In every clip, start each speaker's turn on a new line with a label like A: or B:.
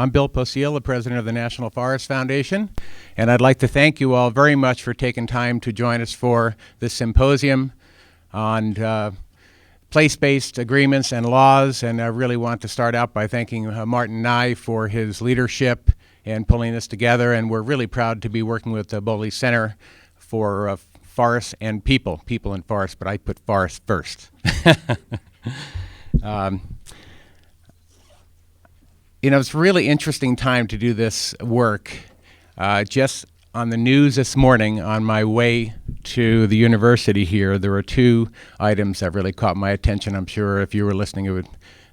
A: I'm Bill Poseel, the president of the National Forest Foundation, and I'd like to thank you all very much for taking time to join us for this symposium on place-based agreements and laws. And I really want to start out by thanking Martin Nye for his leadership in pulling this together, and we're really proud to be working with the Boley Center for forests and people and forests, but I put forest first. It's a really interesting time to do this work. Just on the news this morning on my way to the university here, there were two items that really caught my attention. I'm sure if you were listening,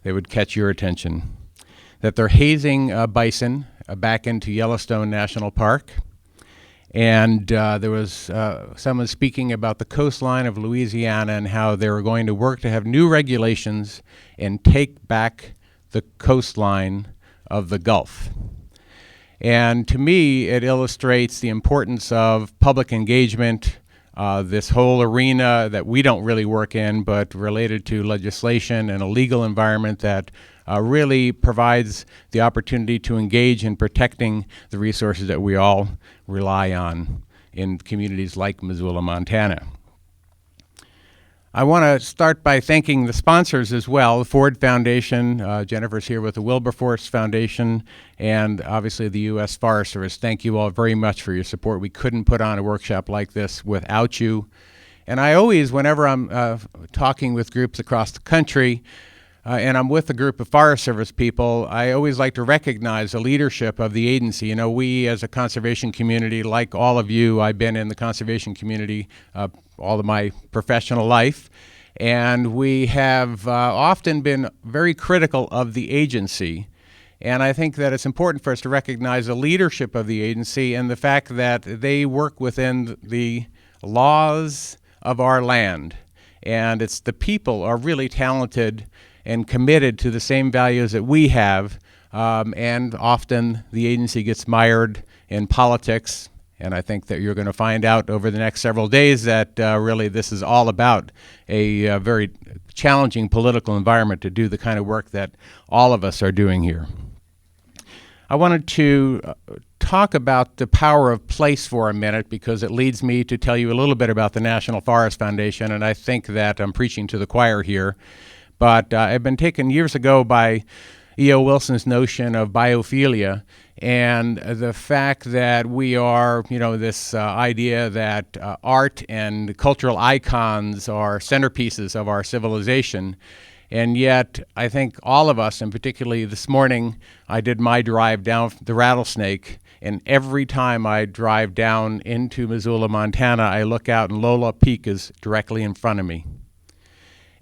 A: they would catch your attention. That they're hazing bison back into Yellowstone National Park. And there was someone speaking about the coastline of Louisiana and how they were going to work to have new regulations and take back the coastline of the Gulf. And to me, it illustrates the importance of public engagement, this whole arena that we don't really work in, but related to legislation and a legal environment that really provides the opportunity to engage in protecting the resources that we all rely on in communities like Missoula, Montana. I want to start by thanking the sponsors as well, the Ford Foundation. Jennifer's here with the Wilberforce Foundation, and obviously the U.S. Forest Service. Thank you all very much for your support. We couldn't put on a workshop like this without you. And I always, whenever I'm talking with groups across the country, and I'm with a group of Forest Service people, I always like to recognize the leadership of the agency. We as a conservation community, like all of you, I've been in the conservation community all of my professional life, and we have often been very critical of the agency. And I think that it's important for us to recognize the leadership of the agency and the fact that they work within the laws of our land. And it's the people are really talented and committed to the same values that we have, and often the agency gets mired in politics, and I think that you're going to find out over the next several days that really this is all about a very challenging political environment to do the kind of work that all of us are doing here. I wanted to talk about the power of place for a minute because it leads me to tell you a little bit about the National Forest Foundation, and I think that I'm preaching to the choir here. But I've been taken years ago by E.O. Wilson's notion of biophilia and the fact that we are, this idea that art and cultural icons are centerpieces of our civilization. And yet, I think all of us, and particularly this morning, I did my drive down the Rattlesnake, and every time I drive down into Missoula, Montana, I look out and Lola Peak is directly in front of me.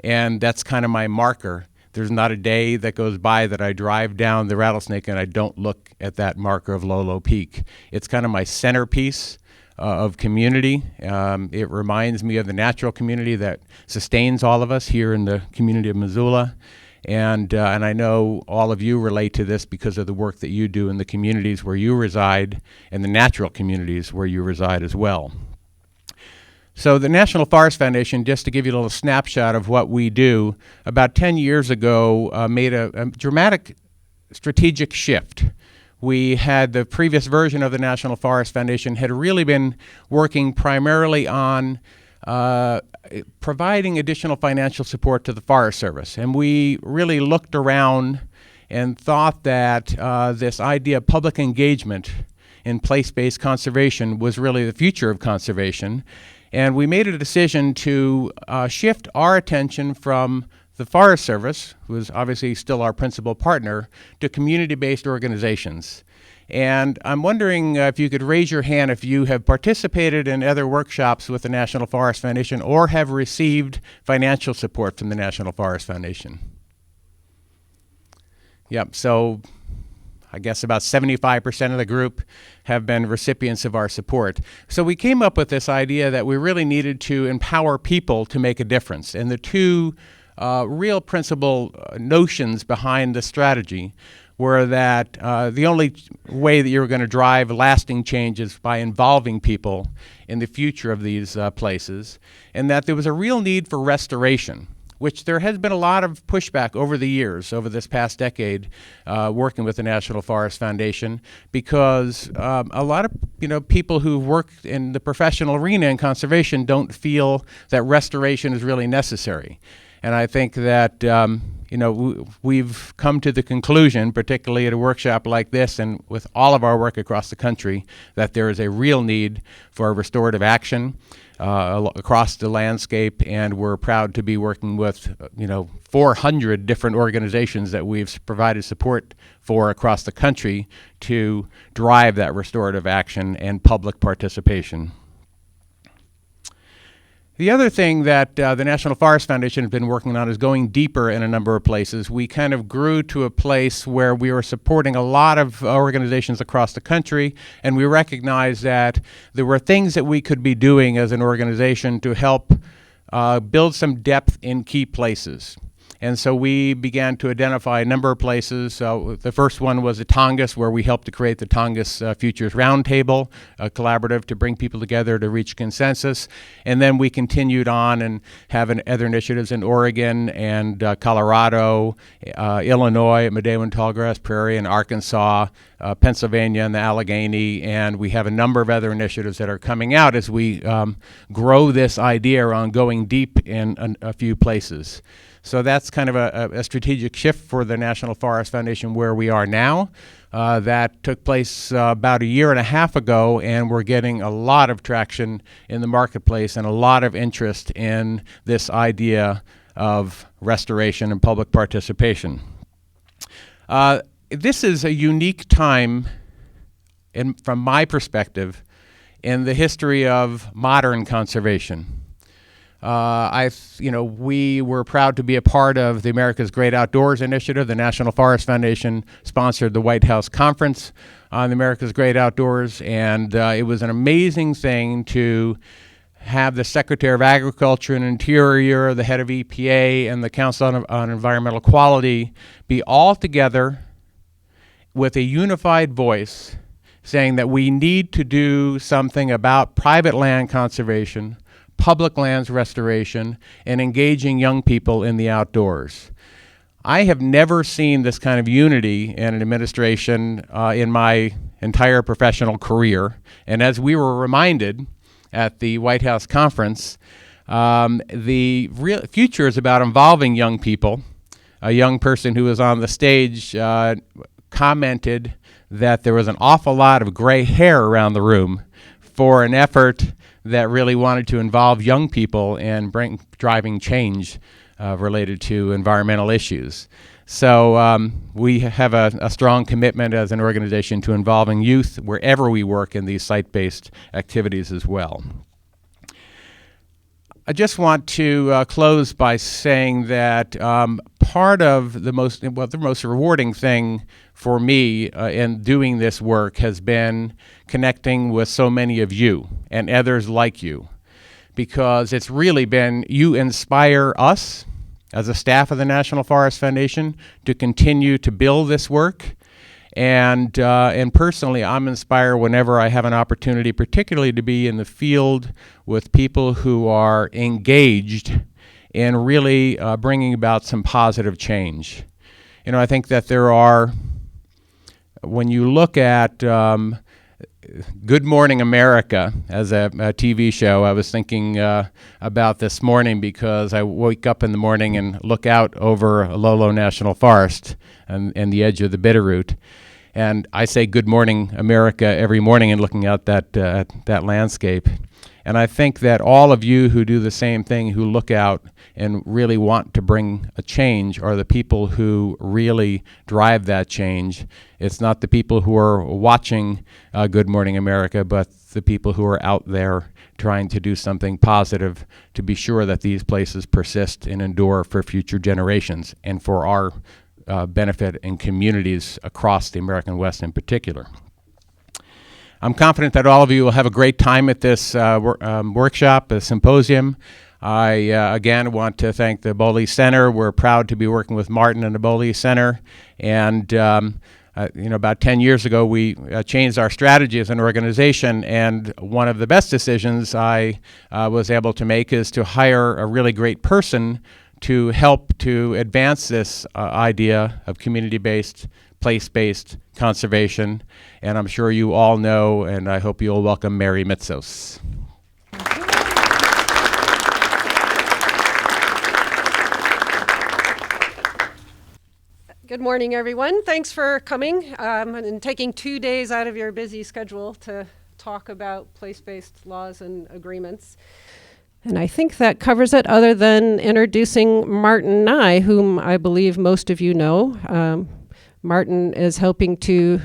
A: And that's kind of my marker. There's not a day that goes by that I drive down the Rattlesnake and I don't look at that marker of Lolo Peak. It's kind of my centerpiece of community. It reminds me of the natural community that sustains all of us here in the community of Missoula. And I know all of you relate to this because of the work that you do in the communities where you reside and the natural communities where you reside as well. So the National Forest Foundation, just to give you a little snapshot of what we do, about 10 years ago made a dramatic strategic shift. We had the previous version of the National Forest Foundation had really been working primarily on providing additional financial support to the Forest Service. And we really looked around and thought that this idea of public engagement in place-based conservation was really the future of conservation. And we made a decision to shift our attention from the Forest Service, who is obviously still our principal partner, to community-based organizations. And I'm wondering if you could raise your hand if you have participated in other workshops with the National Forest Foundation or have received financial support from the National Forest Foundation. Yep, so I guess about 75% of the group have been recipients of our support. So we came up with this idea that we really needed to empower people to make a difference. And the two real principal notions behind the strategy were that the only way that you were going to drive lasting change is by involving people in the future of these places, and that there was a real need for restoration. which there has been a lot of pushback over the years, over this past decade, working with the National Forest Foundation, because a lot of people who work in the professional arena in conservation don't feel that restoration is really necessary. And I think that we've come to the conclusion, particularly at a workshop like this and with all of our work across the country, that there is a real need for restorative action across the landscape, and we're proud to be working with 400 different organizations that we've provided support for across the country to drive that restorative action and public participation. The other thing that the National Forest Foundation has been working on is going deeper in a number of places. We kind of grew to a place where we were supporting a lot of organizations across the country, and we recognized that there were things that we could be doing as an organization to help build some depth in key places. And so we began to identify a number of places. The first one was the Tongass, where we helped to create the Tongass Futures Roundtable, a collaborative to bring people together to reach consensus. And then we continued on and have other initiatives in Oregon and Colorado, Illinois, Medewan Tallgrass Prairie, and Arkansas, Pennsylvania, and the Allegheny. And we have a number of other initiatives that are coming out as we grow this idea around going deep in a few places. So that's kind of a strategic shift for the National Forest Foundation where we are now. That took place about a year and a half ago, and we're getting a lot of traction in the marketplace and a lot of interest in this idea of restoration and public participation. This is a unique time, from my perspective, in the history of modern conservation. We were proud to be a part of the America's Great Outdoors Initiative. The National Forest Foundation sponsored the White House Conference on the America's Great Outdoors, and it was an amazing thing to have the Secretary of Agriculture and Interior, the head of EPA, and the Council on Environmental Quality be all together with a unified voice saying that we need to do something about private land conservation, public lands restoration, and engaging young people in the outdoors. I have never seen this kind of unity in an administration in my entire professional career. And as we were reminded at the White House conference, the real future is about involving young people. A young person who was on the stage commented that there was an awful lot of gray hair around the room for an effort that really wanted to involve young people and driving change related to environmental issues. So we have a strong commitment as an organization to involving youth wherever we work in these site-based activities as well. I just want to close by saying that part of the most rewarding thing for me in doing this work has been connecting with so many of you and others like you, because it's really been, you inspire us as a staff of the National Forest Foundation to continue to build this work. And personally, I'm inspired whenever I have an opportunity, particularly to be in the field with people who are engaged in really bringing about some positive change. You know, I think that there are, when you look at Good Morning America as a TV show, I was thinking about this morning because I wake up in the morning and look out over Lolo National Forest and the edge of the Bitterroot. And I say Good Morning America every morning and looking out that landscape. And I think that all of you who do the same thing, who look out and really want to bring a change, are the people who really drive that change. It's not the people who are watching Good Morning America, but the people who are out there trying to do something positive to be sure that these places persist and endure for future generations and for our benefit in communities across the American West in particular. I'm confident that all of you will have a great time at this workshop, the symposium. I, again, want to thank the Boley Center. We're proud to be working with Martin and the Boley Center. And, about 10 years ago, we changed our strategy as an organization. And one of the best decisions I was able to make is to hire a really great person to help to advance this idea of community-based, place-based conservation. And I'm sure you all know, and I hope you'll welcome Mary Mitsos.
B: Good morning, everyone. Thanks for coming and taking 2 days out of your busy schedule to talk about place-based laws and agreements. And I think that covers it, other than introducing Martin Nye, whom I believe most of you know. Martin is helping to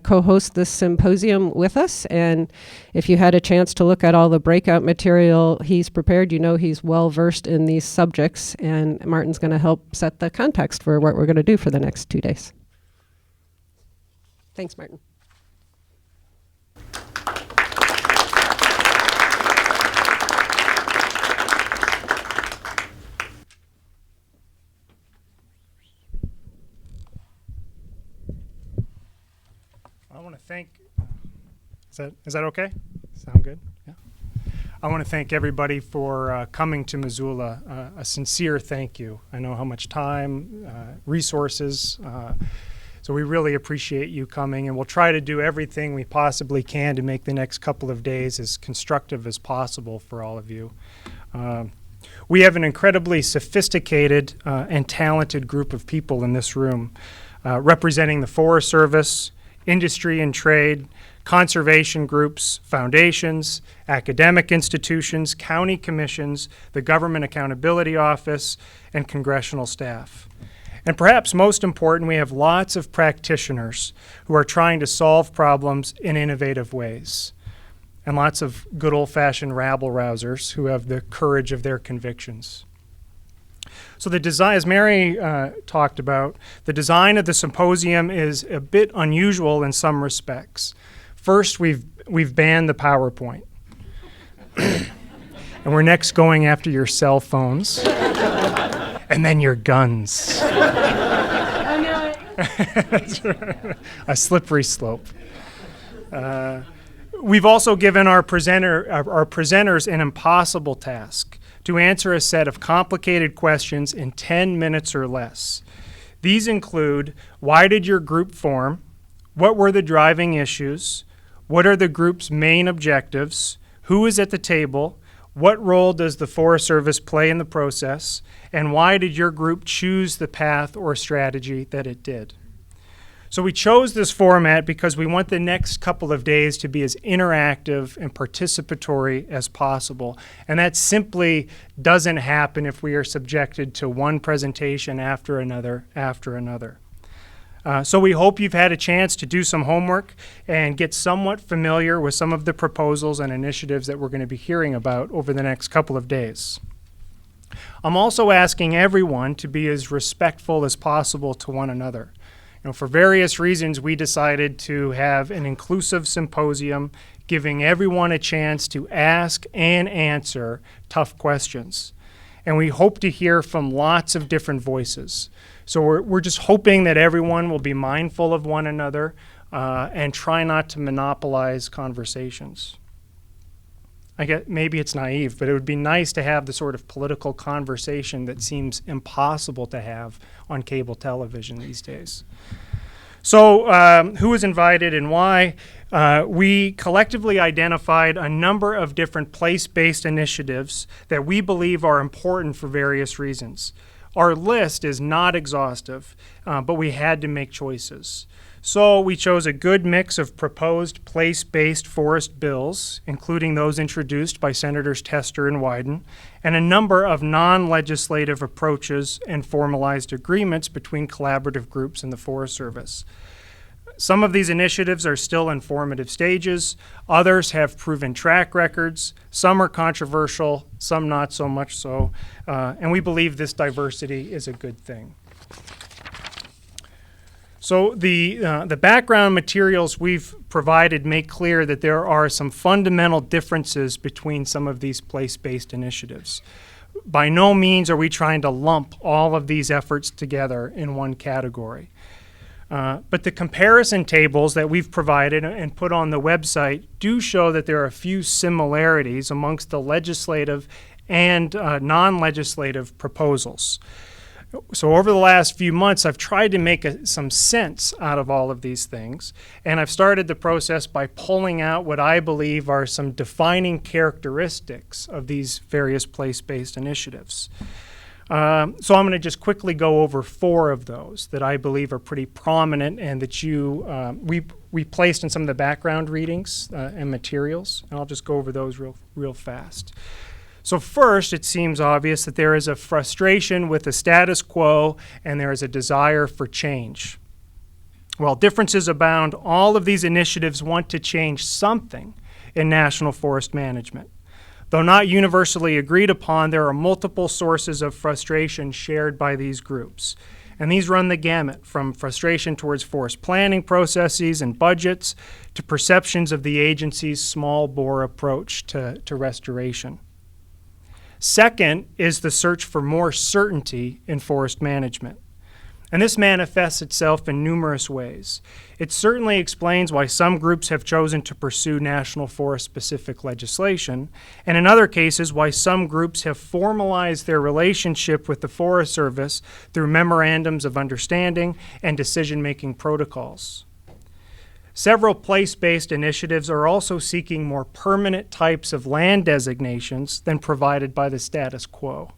B: co-host this symposium with us, and if you had a chance to look at all the breakout material he's prepared, you know he's well versed in these subjects, and Martin's going to help set the context for what we're going to do for the next 2 days. Thanks, Martin.
C: I want to thank, is that okay? Sound good? Yeah. I want to thank everybody for coming to Missoula. A sincere thank you. I know how much time, resources, so we really appreciate you coming, and we'll try to do everything we possibly can to make the next couple of days as constructive as possible for all of you. We have an incredibly sophisticated and talented group of people in this room, representing the Forest Service, industry and trade, conservation groups, foundations, academic institutions, county commissions, the Government Accountability Office, and congressional staff. And perhaps most important, we have lots of practitioners who are trying to solve problems in innovative ways, and lots of good old-fashioned rabble-rousers who have the courage of their convictions. So the design, as Mary talked about, the design of the symposium is a bit unusual in some respects. First, we've banned the PowerPoint. And we're next going after your cell phones. And then your guns.
B: I know it.
C: That's right. A slippery slope. We've also given our presenters an impossible task: to answer a set of complicated questions in 10 minutes or less. These include: why did your group form? What were the driving issues? What are the group's main objectives? Who is at the table? What role does the Forest Service play in the process? And why did your group choose the path or strategy that it did? So we chose this format because we want the next couple of days to be as interactive and participatory as possible. And that simply doesn't happen if we are subjected to one presentation after another after another. So we hope you've had a chance to do some homework and get somewhat familiar with some of the proposals and initiatives that we're going to be hearing about over the next couple of days. I'm also asking everyone to be as respectful as possible to one another. For various reasons, we decided to have an inclusive symposium, giving everyone a chance to ask and answer tough questions. And we hope to hear from lots of different voices. So we're just hoping that everyone will be mindful of one another and try not to monopolize conversations. I get maybe it's naive, but it would be nice to have the sort of political conversation that seems impossible to have on cable television these days. So who was invited and why? We collectively identified a number of different place-based initiatives that we believe are important for various reasons. Our list is not exhaustive, but we had to make choices. So we chose a good mix of proposed place-based forest bills, including those introduced by Senators Tester and Wyden, and a number of non-legislative approaches and formalized agreements between collaborative groups and the Forest Service. Some of these initiatives are still in formative stages. Others have proven track records. Some are controversial, some not so much so. And we believe this diversity is a good thing. So the background materials we've provided make clear that there are some fundamental differences between some of these place-based initiatives. By no means are we trying to lump all of these efforts together in one category. But the comparison tables that we've provided and put on the website do show that there are a few similarities amongst the legislative and non-legislative proposals. So over the last few months, I've tried to make some sense out of all of these things, and I've started the process by pulling out what I believe are some defining characteristics of these various place-based initiatives. So I'm going to just quickly go over 4 of those that I believe are pretty prominent and that we placed in some of the background readings and materials, and I'll just go over those real fast. So first, it seems obvious that there is a frustration with the status quo and there is a desire for change. While differences abound, all of these initiatives want to change something in national forest management. Though not universally agreed upon, there are multiple sources of frustration shared by these groups. And these run the gamut from frustration towards forest planning processes and budgets to perceptions of the agency's small bore approach to restoration. Second is the search for more certainty in forest management. And this manifests itself in numerous ways. It certainly explains why some groups have chosen to pursue national forest-specific legislation, and in other cases, why some groups have formalized their relationship with the Forest Service through memorandums of understanding and decision-making protocols. Several place-based initiatives are also seeking more permanent types of land designations than provided by the status quo.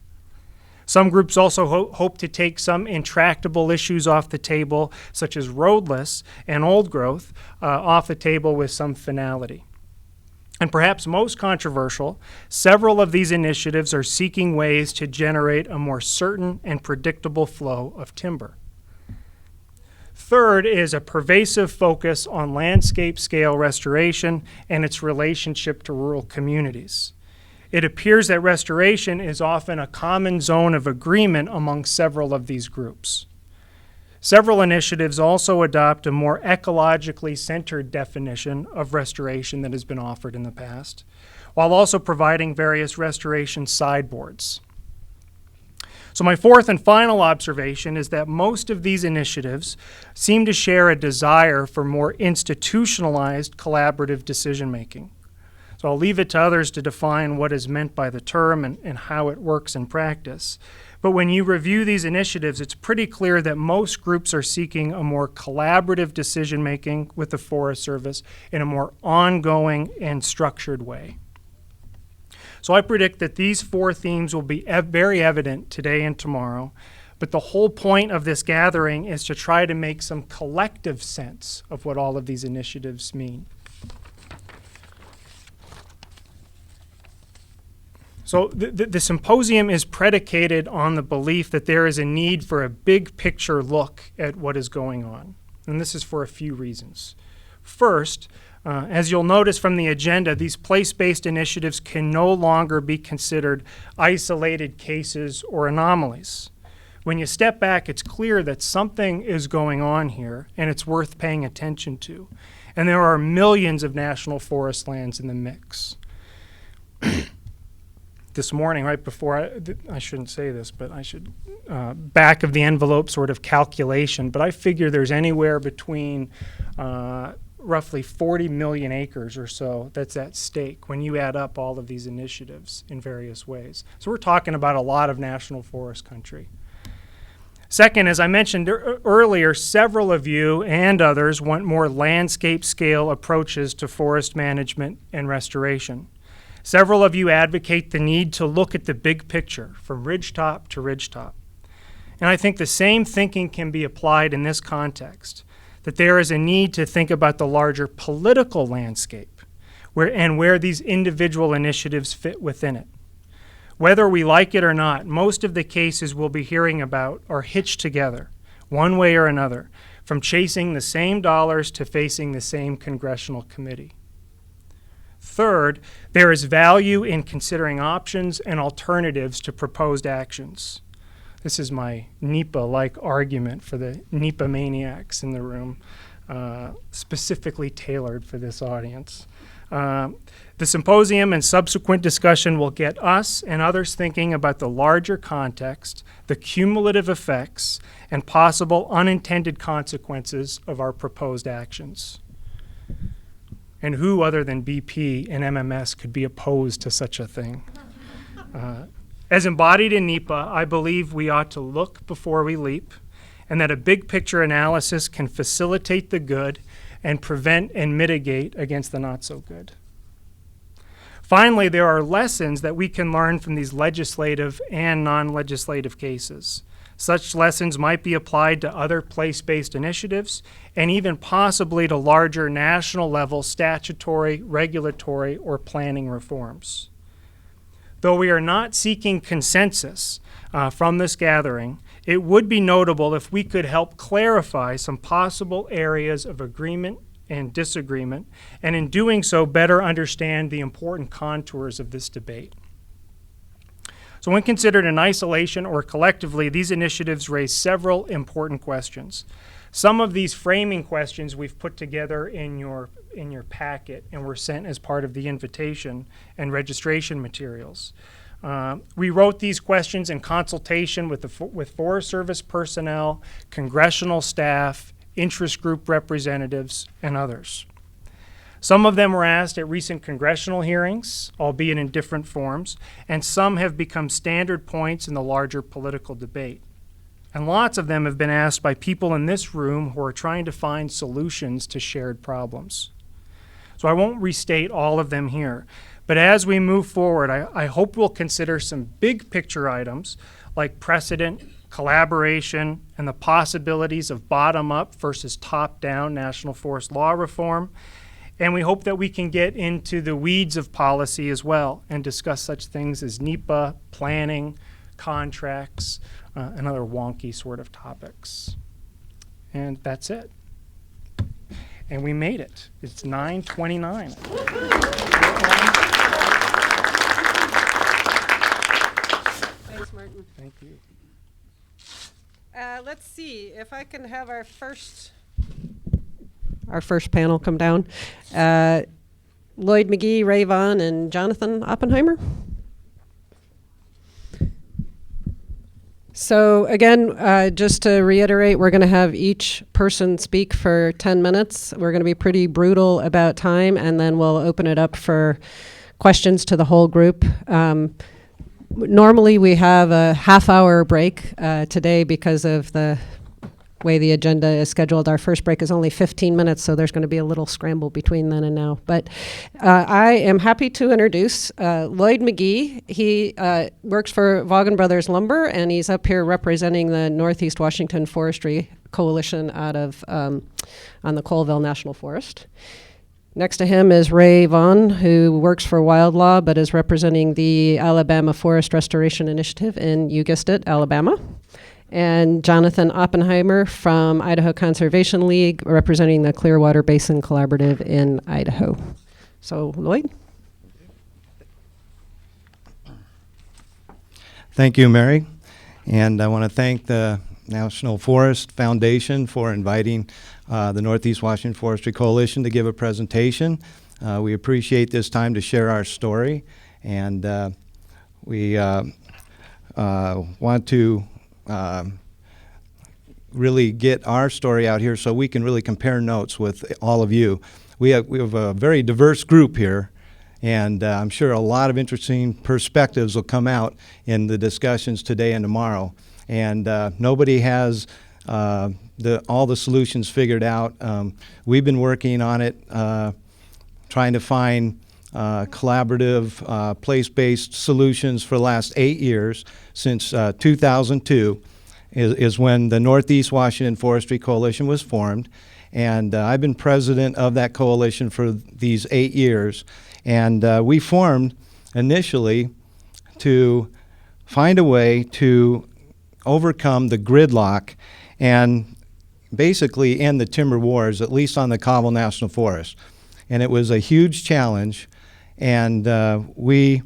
C: Some groups also hope to take some intractable issues off the table, such as roadless and old growth, off the table with some finality. And perhaps most controversial, several of these initiatives are seeking ways to generate a more certain and predictable flow of timber. Third is a pervasive focus on landscape scale restoration and its relationship to rural communities. It appears that restoration is often a common zone of agreement among several of these groups. Several initiatives also adopt a more ecologically centered definition of restoration that has been offered in the past, while also providing various restoration sideboards. So my fourth and final observation is that most of these initiatives seem to share a desire for more institutionalized collaborative decision-making. So I'll leave it to others to define what is meant by the term and how it works in practice. But when you review these initiatives, it's pretty clear that most groups are seeking a more collaborative decision-making with the Forest Service in a more ongoing and structured way. So I predict that these 4 themes will be very evident today and tomorrow, but the whole point of this gathering is to try to make some collective sense of what all of these initiatives mean. So the symposium is predicated on the belief that there is a need for a big picture look at what is going on, and this is for a few reasons. First, as you'll notice from the agenda, these place-based initiatives can no longer be considered isolated cases or anomalies. When you step back, it's clear that something is going on here, and it's worth paying attention to. And there are millions of national forest lands in the mix. This morning, right before, I shouldn't say this, but I should, back of the envelope sort of calculation, but I figure there's anywhere between roughly 40 million acres or so that's at stake when you add up all of these initiatives in various ways. So we're talking about a lot of national forest country. Second, as I mentioned earlier, several of you and others want more landscape scale approaches to forest management and restoration. Several of you advocate the need to look at the big picture from ridgetop to ridgetop. And I think the same thinking can be applied in this context, that there is a need to think about the larger political landscape where these individual initiatives fit within it. Whether we like it or not, most of the cases we'll be hearing about are hitched together, one way or another, from chasing the same dollars to facing the same congressional committee. Third, there is value in considering options and alternatives to proposed actions. This is my NEPA-like argument for the NEPA maniacs in the room, specifically tailored for this audience. The symposium and subsequent discussion will get us and others thinking about the larger context, the cumulative effects, and possible unintended consequences of our proposed actions. And who other than BP and MMS could be opposed to such a thing? As embodied in NEPA, I believe we ought to look before we leap, and that a big picture analysis can facilitate the good and prevent and mitigate against the not so good. Finally, there are lessons that we can learn from these legislative and non-legislative cases. Such lessons might be applied to other place-based initiatives and even possibly to larger national level statutory, regulatory, or planning reforms. Though we are not seeking consensus from this gathering, it would be notable if we could help clarify some possible areas of agreement and disagreement, and in doing so, better understand the important contours of this debate. So when considered in isolation or collectively, these initiatives raise several important questions. Some of these framing questions we've put together in your packet and were sent as part of the invitation and registration materials. We wrote these questions in consultation with Forest Service personnel, congressional staff, interest group representatives, and others. Some of them were asked at recent congressional hearings, albeit in different forms, and some have become standard points in the larger political debate. And lots of them have been asked by people in this room who are trying to find solutions to shared problems. So I won't restate all of them here, but as we move forward, I hope we'll consider some big picture items like precedent, collaboration, and the possibilities of bottom-up versus top-down national forest law reform. And we hope that we can get into the weeds of policy as well and discuss such things as NEPA, planning, contracts, and other wonky sort of topics. And that's it. And we made it. It's 9:29.
B: Thanks, Martin.
C: Thank you.
B: Let's see if I can have our first panel come down. Lloyd, McGee, Ray Vaughn, and Jonathan Oppenheimer. So again, just to reiterate, we're going to have each person speak for 10 minutes. We're going to be pretty brutal about time, and then we'll open it up for questions to the whole group. Normally we have a half-hour break today because of the way the agenda is scheduled. Our first break is only 15 minutes, so there's going to be a little scramble between then and now. But I am happy to introduce Lloyd McGee. He works for Vaughn Brothers Lumber, and he's up here representing the Northeast Washington Forestry Coalition out of on the Colville National Forest. Next to him is Ray Vaughn, who works for Wildlaw, but is representing the Alabama Forest Restoration Initiative in, you guessed it, Alabama. And Jonathan Oppenheimer from Idaho Conservation League, representing the Clearwater Basin Collaborative in Idaho. So, Lloyd?
D: Thank you, Mary. And I want to thank the National Forest Foundation for inviting the Northeast Washington Forestry Coalition to give a presentation. We appreciate this time to share our story, and we want to really get our story out here so we can really compare notes with all of you. We have a very diverse group here, and I'm sure a lot of interesting perspectives will come out in the discussions today and tomorrow. And nobody has all the solutions figured out. We've been working on it, trying to find collaborative, place-based solutions for the last 8 years. Since 2002 is when the Northeast Washington Forestry Coalition was formed. And I've been president of that coalition for these 8 years. And we formed initially to find a way to overcome the gridlock and basically end the timber wars, at least on the Colville National Forest. And it was a huge challenge, and we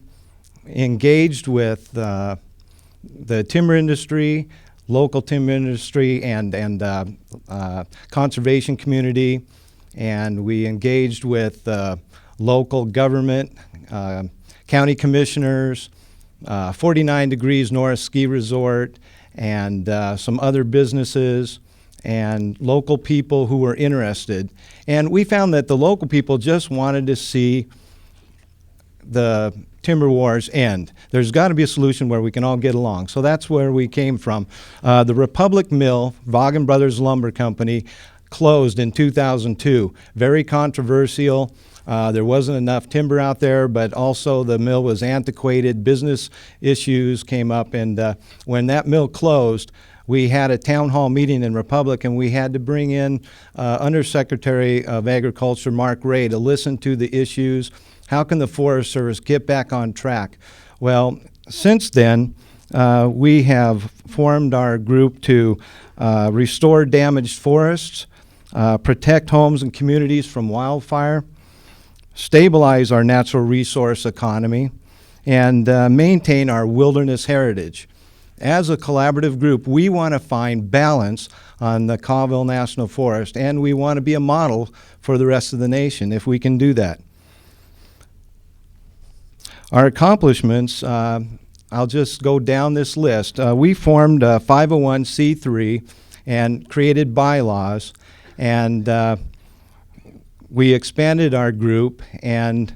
D: engaged with the timber industry, local timber industry, and conservation community, and we engaged with local government, county commissioners, 49 Degrees North Ski Resort, and some other businesses and local people who were interested. And we found that the local people just wanted to see the timber wars end. There's got to be a solution where we can all get along. So that's where we came from. The Republic Mill, Vaughn Brothers Lumber Company, closed in 2002. Very controversial. There wasn't enough timber out there, but also the mill was antiquated. Business issues came up, and when that mill closed, we had a town hall meeting in Republic, and we had to bring in Undersecretary of Agriculture Mark Ray to listen to the issues. How can the Forest Service get back on track? Well, since then, we have formed our group to restore damaged forests, protect homes and communities from wildfire, stabilize our natural resource economy, and maintain our wilderness heritage. As a collaborative group, we want to find balance on the Colville National Forest, and we want to be a model for the rest of the nation if we can do that. Our accomplishments, I'll just go down this list. We formed a 501c3 and created bylaws, and we expanded our group, and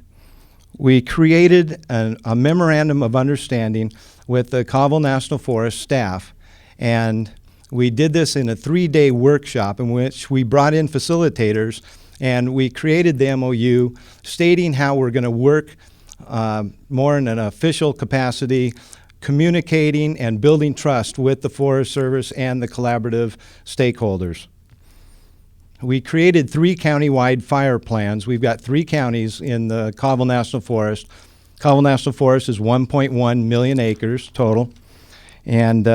D: we created a memorandum of understanding with the Colville National Forest staff, and we did this in a 3-day workshop in which we brought in facilitators, and we created the MOU stating how we're going to work more in an official capacity, communicating and building trust with the Forest Service and the collaborative stakeholders. We created 3 county-wide fire plans. We've got 3 counties in the Colville National Forest. Colville National Forest is 1.1 million acres total. And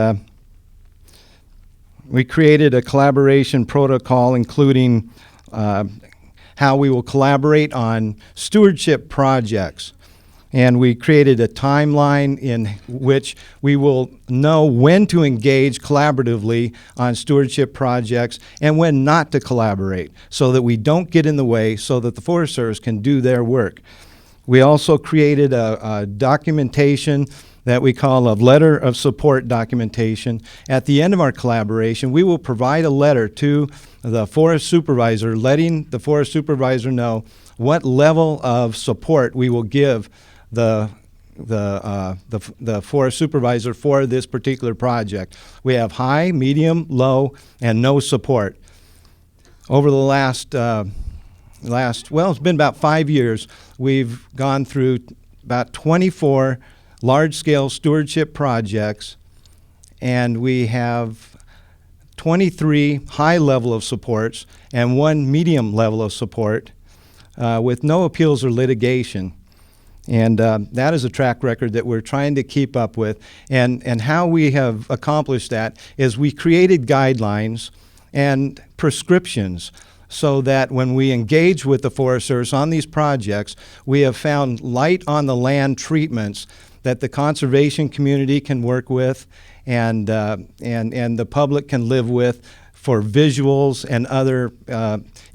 D: we created a collaboration protocol including how we will collaborate on stewardship projects. And we created a timeline in which we will know when to engage collaboratively on stewardship projects and when not to collaborate so that we don't get in the way so that the Forest Service can do their work. We also created a documentation that we call a letter of support documentation. At the end of our collaboration, we will provide a letter to the forest supervisor, letting the forest supervisor know what level of support we will give the forest supervisor for this particular project. We have high, medium, low, and no support. Over the last, well, it's been about 5 years, we've gone through about 24 large-scale stewardship projects, and we have 23 high level of supports and 1 medium level of support with no appeals or litigation. And that is a track record that we're trying to keep up with. And how we have accomplished that is we created guidelines and prescriptions so that when we engage with the Forest Service on these projects, we have found light on the land treatments that the conservation community can work with and the public can live with for visuals and other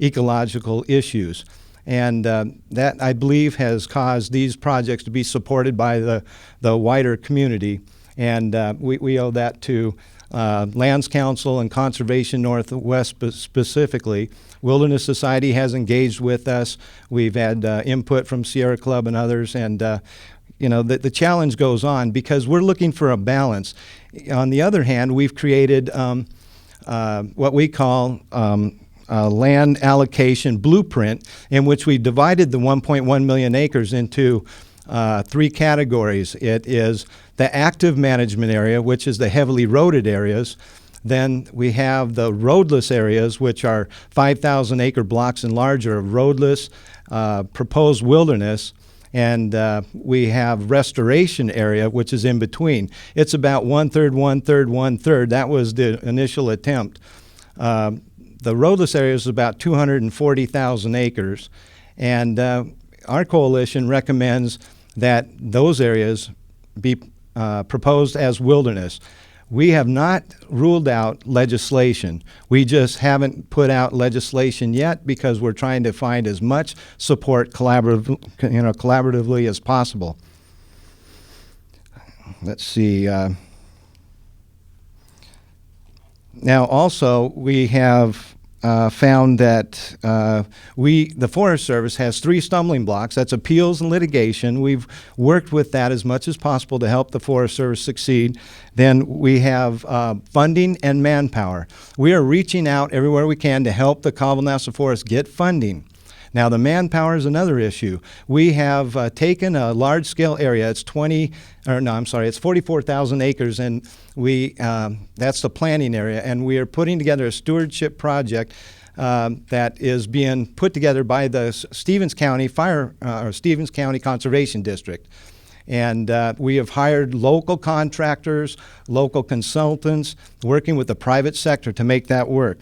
D: ecological issues. And that, I believe, has caused these projects to be supported by the wider community. And we owe that to Lands Council and Conservation Northwest specifically. Wilderness Society has engaged with us. We've had input from Sierra Club and others. And you know, the challenge goes on because we're looking for a balance. On the other hand, we've created what we call land allocation blueprint, in which we divided the 1.1 million acres into 3 categories. It is the active management area, which is the heavily roaded areas. Then we have the roadless areas, which are 5,000 acre blocks and larger of roadless proposed wilderness. And we have restoration area, which is in between. It's about 1/3, 1/3, 1/3. That was the initial attempt. The roadless area is about 240,000 acres, and our coalition recommends that those areas be proposed as wilderness. We have not ruled out legislation. We just haven't put out legislation yet because we're trying to find as much support collaboratively as possible. Let's see. Now, also, we have found that the Forest Service has 3 stumbling blocks. That's appeals and litigation. We've worked with that as much as possible to help the Forest Service succeed. Then we have funding and manpower. We are reaching out everywhere we can to help the Colville National Forest get funding. Now, the manpower is another issue. We have taken a large-scale area. It's 44,000 acres, and that's the planning area. And we are putting together a stewardship project that is being put together by the Stevens County Stevens County Conservation District. And we have hired local contractors, local consultants, working with the private sector to make that work.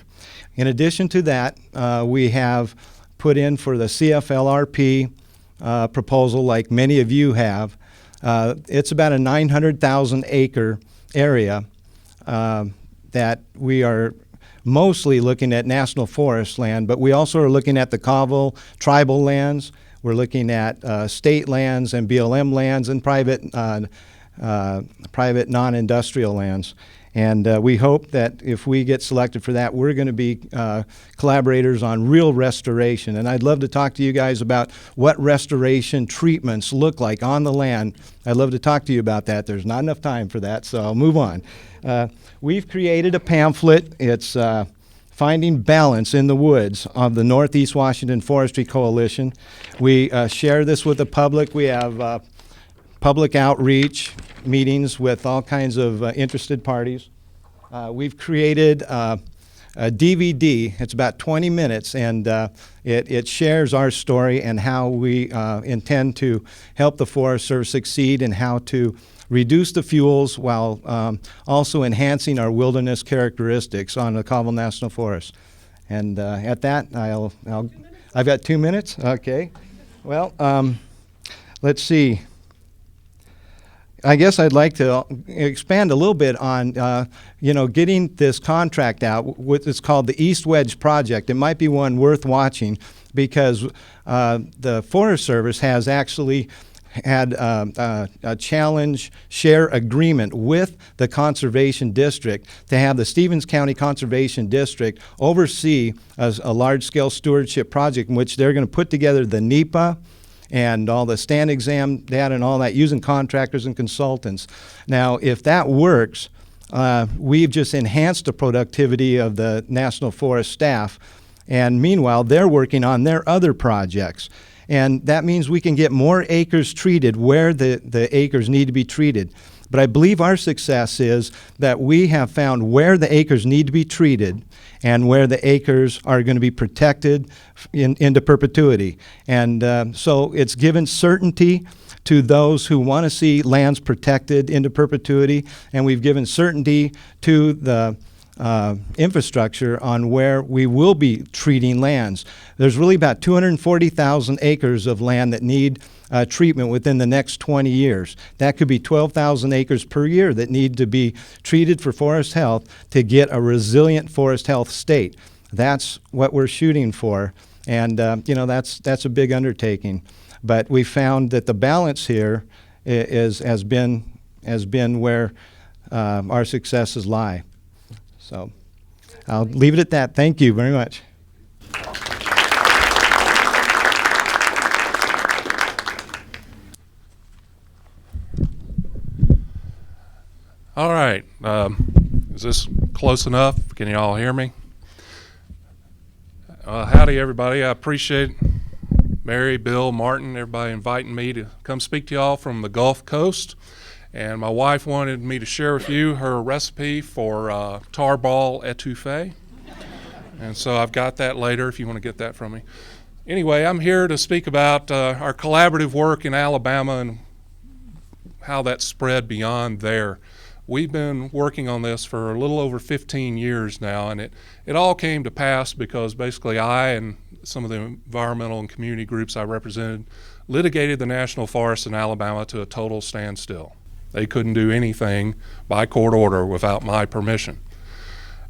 D: In addition to that, we have put in for the CFLRP proposal like many of you have. It's about a 900,000 acre area that we are mostly looking at national forest land, but we also are looking at the Colville tribal lands. We're looking at state lands and BLM lands and private non-industrial lands. And we hope that if we get selected for that, we're going to be collaborators on real restoration. And I'd love to talk to you guys about what restoration treatments look like on the land. I'd love to talk to you about that. There's not enough time for that, so I'll move on. We've created a pamphlet. It's Finding Balance in the Woods of the Northeast Washington Forestry Coalition. We share this with the public. We have public outreach meetings with all kinds of interested parties. We've created a DVD. It's about 20 minutes, and it shares our story and how we intend to help the Forest Service succeed and how to reduce the fuels while also enhancing our wilderness characteristics on the Colville National Forest. And at that, I've got 2 minutes? Okay. Well, let's see. I guess I'd like to expand a little bit on, getting this contract out. What is called the East Wedge Project. It might be one worth watching because the Forest Service has actually had a challenge share agreement with the Conservation District to have the Stevens County Conservation District oversee a large-scale stewardship project in which they're going to put together the NEPA and all the stand exam data and all that using contractors and consultants. Now, if that works, we've just enhanced the productivity of the National Forest staff, and meanwhile, they're working on their other projects. And that means we can get more acres treated where the acres need to be treated. But I believe our success is that we have found where the acres need to be treated and where the acres are going to be protected into perpetuity. And so it's given certainty to those who want to see lands protected into perpetuity, and we've given certainty to the infrastructure on where we will be treating lands. There's really about 240,000 acres of land that need treatment within the next 20 years. That could be 12,000 acres per year that need to be treated for forest health to get a resilient forest health state. That's what we're shooting for, and that's a big undertaking. But we found that the balance here has been where our successes lie. So I'll leave it at that. Thank you very much.
E: All right. Is this close enough? Can you all hear me? Howdy, everybody. I appreciate Mary, Bill, Martin, everybody inviting me to come speak to y'all from the Gulf Coast. And my wife wanted me to share with you her recipe for tarball etouffee. And so I've got that later if you want to get that from me. Anyway, I'm here to speak about our collaborative work in Alabama and how that spread beyond there. We've been working on this for a little over 15 years now, and it all came to pass because basically I and some of the environmental and community groups I represented litigated the national forests in Alabama to a total standstill. They couldn't do anything by court order without my permission.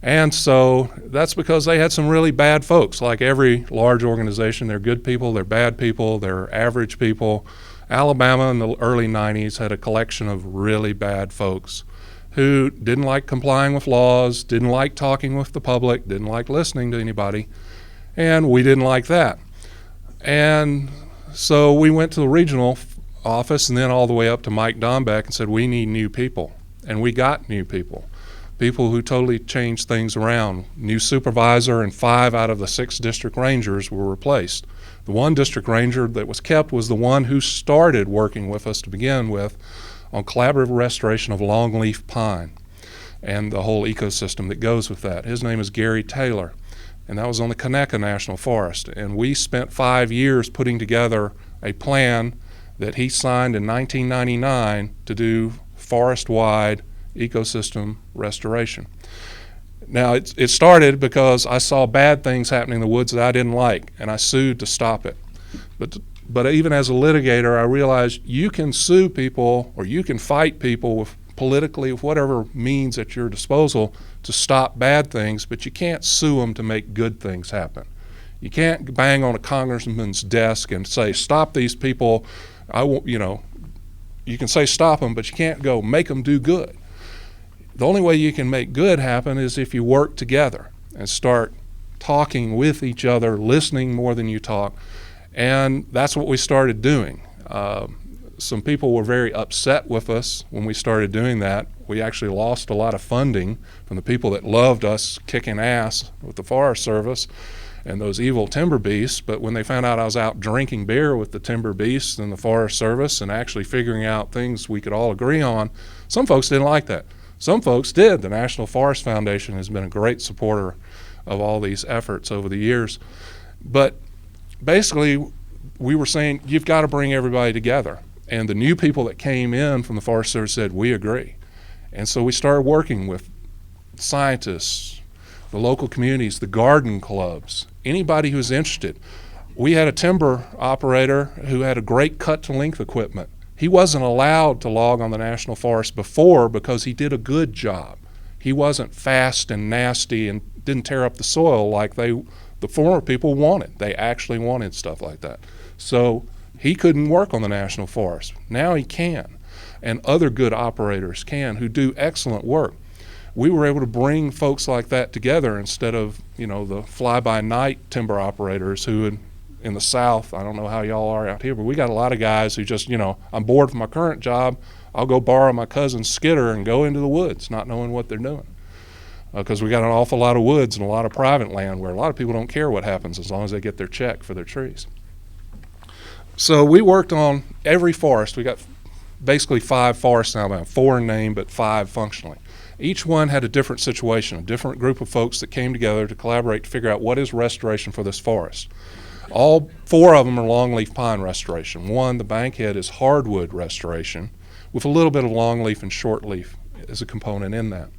E: And so that's because they had some really bad folks. Like every large organization, they're good people, they're bad people, they're average people. Alabama in the early 90s had a collection of really bad folks who didn't like complying with laws, didn't like talking with the public, didn't like listening to anybody, and we didn't like that. And so we went to the regional office and then all the way up to Mike Dombeck and said, we need new people. And we got new people who totally changed things around. New supervisor, and 5 out of the 6 district rangers were replaced. The 1 district ranger that was kept was the one who started working with us to begin with on collaborative restoration of longleaf pine and the whole ecosystem that goes with that. His name is Gary Taylor, and that was on the Conecuh National Forest. And we spent 5 years putting together a plan that he signed in 1999 to do forest-wide ecosystem restoration. Now, it started because I saw bad things happening in the woods that I didn't like, and I sued to stop it. But even as a litigator, I realized you can sue people or you can fight people with politically, with whatever means at your disposal to stop bad things, but you can't sue them to make good things happen. You can't bang on a congressman's desk and say, stop these people. You can say stop them, but you can't go make them do good. The only way you can make good happen is if you work together and start talking with each other, listening more than you talk, and that's what we started doing. Some people were very upset with us when we started doing that. We actually lost a lot of funding from the people that loved us kicking ass with the Forest Service and those evil timber beasts, but when they found out I was out drinking beer with the timber beasts and the Forest Service and actually figuring out things we could all agree on, some folks didn't like that. Some folks did. The National Forest Foundation has been a great supporter of all these efforts over the years. But basically, we were saying, you've got to bring everybody together. And the new people that came in from the Forest Service said, we agree. And so we started working with scientists, the local communities, the garden clubs, anybody who's interested. We had a timber operator who had a great cut-to-length equipment. He wasn't allowed to log on the National Forest before because he did a good job. He wasn't fast and nasty and didn't tear up the soil like the former people wanted. They actually wanted stuff like that. So he couldn't work on the National Forest. Now he can, and other good operators can who do excellent work. We were able to bring folks like that together instead of, the fly-by-night timber operators who in the South, I don't know how y'all are out here, but we got a lot of guys who just, I'm bored from my current job, I'll go borrow my cousin's skidder and go into the woods, not knowing what they're doing. Because we got an awful lot of woods and a lot of private land where a lot of people don't care what happens as long as they get their check for their trees. So we worked on every forest. We got basically 5 forests now, 4 in name, but 5 functionally. Each one had a different situation, a different group of folks that came together to collaborate to figure out what is restoration for this forest. All 4 of them are longleaf pine restoration. 1, the bankhead, is hardwood restoration with a little bit of longleaf and shortleaf as a component in that.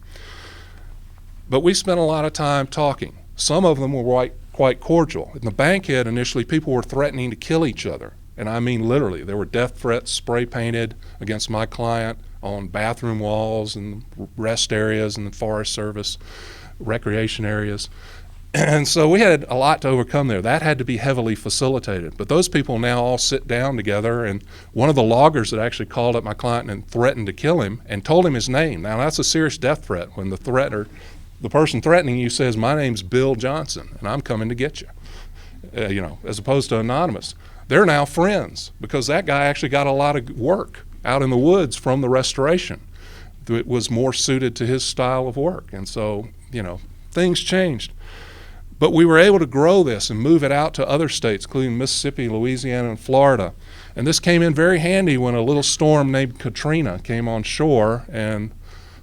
E: But we spent a lot of time talking. Some of them were quite cordial. In the bankhead, initially, people were threatening to kill each other. And I mean literally. There were death threats spray painted against my client on bathroom walls and rest areas and the Forest Service recreation areas. And so we had a lot to overcome there. That had to be heavily facilitated. But those people now all sit down together, and one of the loggers that actually called up my client and threatened to kill him and told him his name. Now that's a serious death threat when the person threatening you says, my name's Bill Johnson and I'm coming to get you, as opposed to anonymous. They're now friends because that guy actually got a lot of work out in the woods from the restoration. It was more suited to his style of work. And so, things changed. But we were able to grow this and move it out to other states, including Mississippi, Louisiana, and Florida. And this came in very handy when a little storm named Katrina came on shore and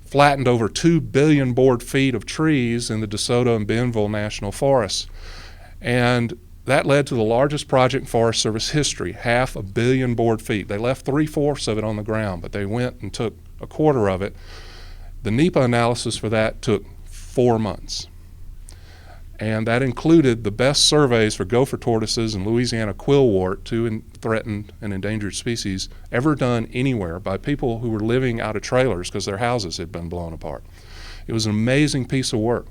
E: flattened over 2 billion board feet of trees in the DeSoto and Bentonville National Forests. And that led to the largest project in Forest Service history, 500 million board feet. They left 3/4 of it on the ground, but they went and took 1/4 of it. The NEPA analysis for that took 4 months. And that included the best surveys for gopher tortoises and Louisiana quillwort, 2 threatened and endangered species, ever done anywhere by people who were living out of trailers because their houses had been blown apart. It was an amazing piece of work.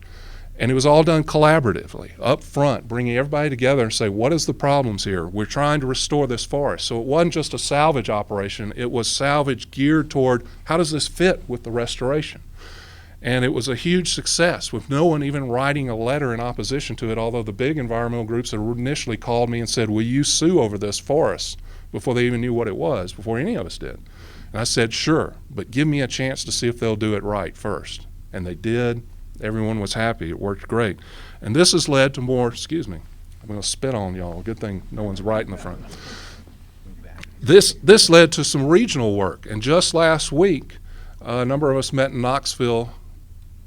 E: And it was all done collaboratively, up front, bringing everybody together and say, what is the problems here? We're trying to restore this forest. So it wasn't just a salvage operation, it was salvage geared toward how does this fit with the restoration? And it was a huge success with no one even writing a letter in opposition to it, although the big environmental groups had initially called me and said, will you sue over this forest, before they even knew what it was, before any of us did. And I said, sure, but give me a chance to see if they'll do it right first. And they did. Everyone was happy. It worked great. And this has led to more, excuse me, I'm going to spit on y'all. Good thing no one's right in the front. This led to some regional work. And just last week, a number of us met in Knoxville,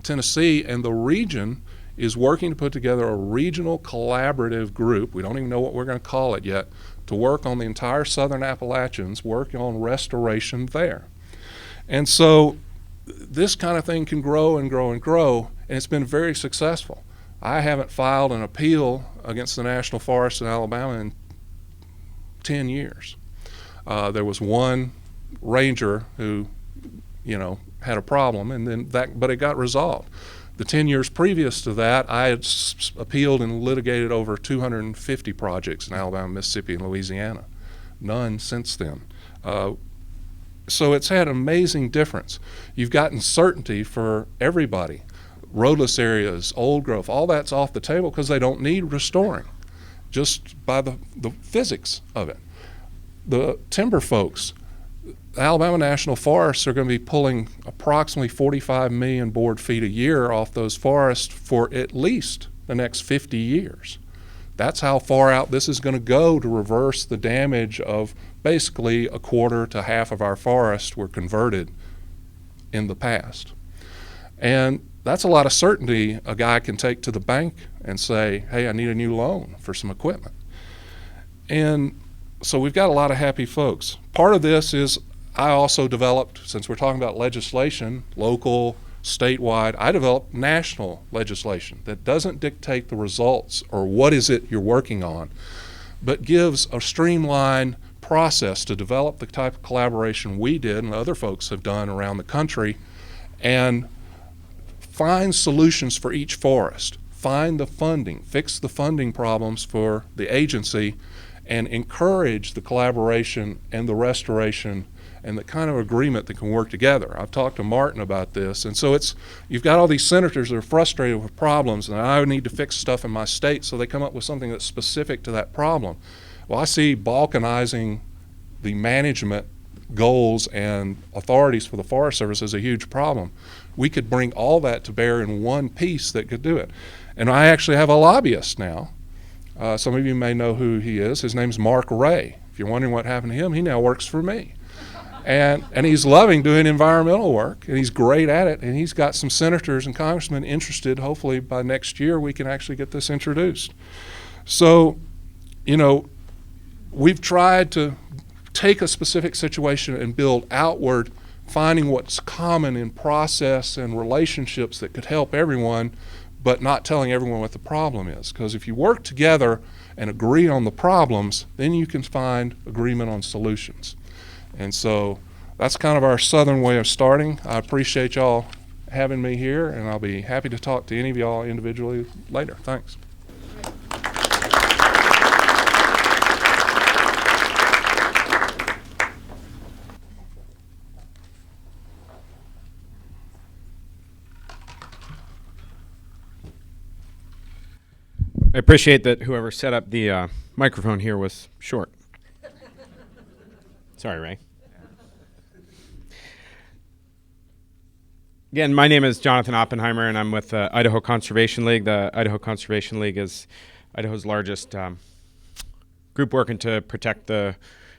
E: Tennessee, and the region is working to put together a regional collaborative group, we don't even know what we're going to call it yet, to work on the entire southern Appalachians, working on restoration there. And so this kind of thing can grow and grow and grow, and it's been very successful. I haven't filed an appeal against the National Forest in Alabama in 10 years. There was one ranger who, had a problem, and then but it got resolved. The 10 years previous to that, I had appealed and litigated over 250 projects in Alabama, Mississippi, and Louisiana. None since then. So it's had an amazing difference. You've gotten certainty for everybody. Roadless areas, old growth, all that's off the table because they don't need restoring, just by the physics of it. The timber folks, Alabama National Forests are going to be pulling approximately 45 million board feet a year off those forests for at least the next 50 years. That's how far out this is going to go to reverse the damage of basically a quarter to half of our forests were converted in the past. And that's a lot of certainty a guy can take to the bank and say, hey, I need a new loan for some equipment. And so we've got a lot of happy folks. Part of this is I also developed, since we're talking about legislation, local, statewide, I developed national legislation that doesn't dictate the results or what is it you're working on, but gives a streamlined process to develop the type of collaboration we did and other folks have done around the country, and find solutions for each forest, find the funding, fix the funding problems for the agency, and encourage the collaboration and the restoration and the kind of agreement that can work together. I've talked to Martin about this, and so you've got all these senators that are frustrated with problems, and I need to fix stuff in my state, so they come up with something that's specific to that problem. Well, I see balkanizing the management goals and authorities for the Forest Service as a huge problem. We could bring all that to bear in one piece that could do it. And I actually have a lobbyist now. Some of you may know who he is. His name's Mark Ray. If you're wondering what happened to him, he now works for me. And he's loving doing environmental work, and he's great at it, and he's got some senators and congressmen interested. Hopefully by next year we can actually get this introduced. So, we've tried to take a specific situation and build outward, finding what's common in process and relationships that could help everyone, but not telling everyone what the problem is. Because if you work together and agree on the problems, then you can find agreement on solutions. And so that's kind of our southern way of starting. I appreciate y'all having me here, and I'll be happy to talk to any of y'all individually later. Thanks.
F: I appreciate that whoever set up the microphone here was short. Sorry, Ray. Again, my name is Jonathan Oppenheimer, and I'm with the Idaho Conservation League. The Idaho Conservation League is Idaho's largest group working to protect the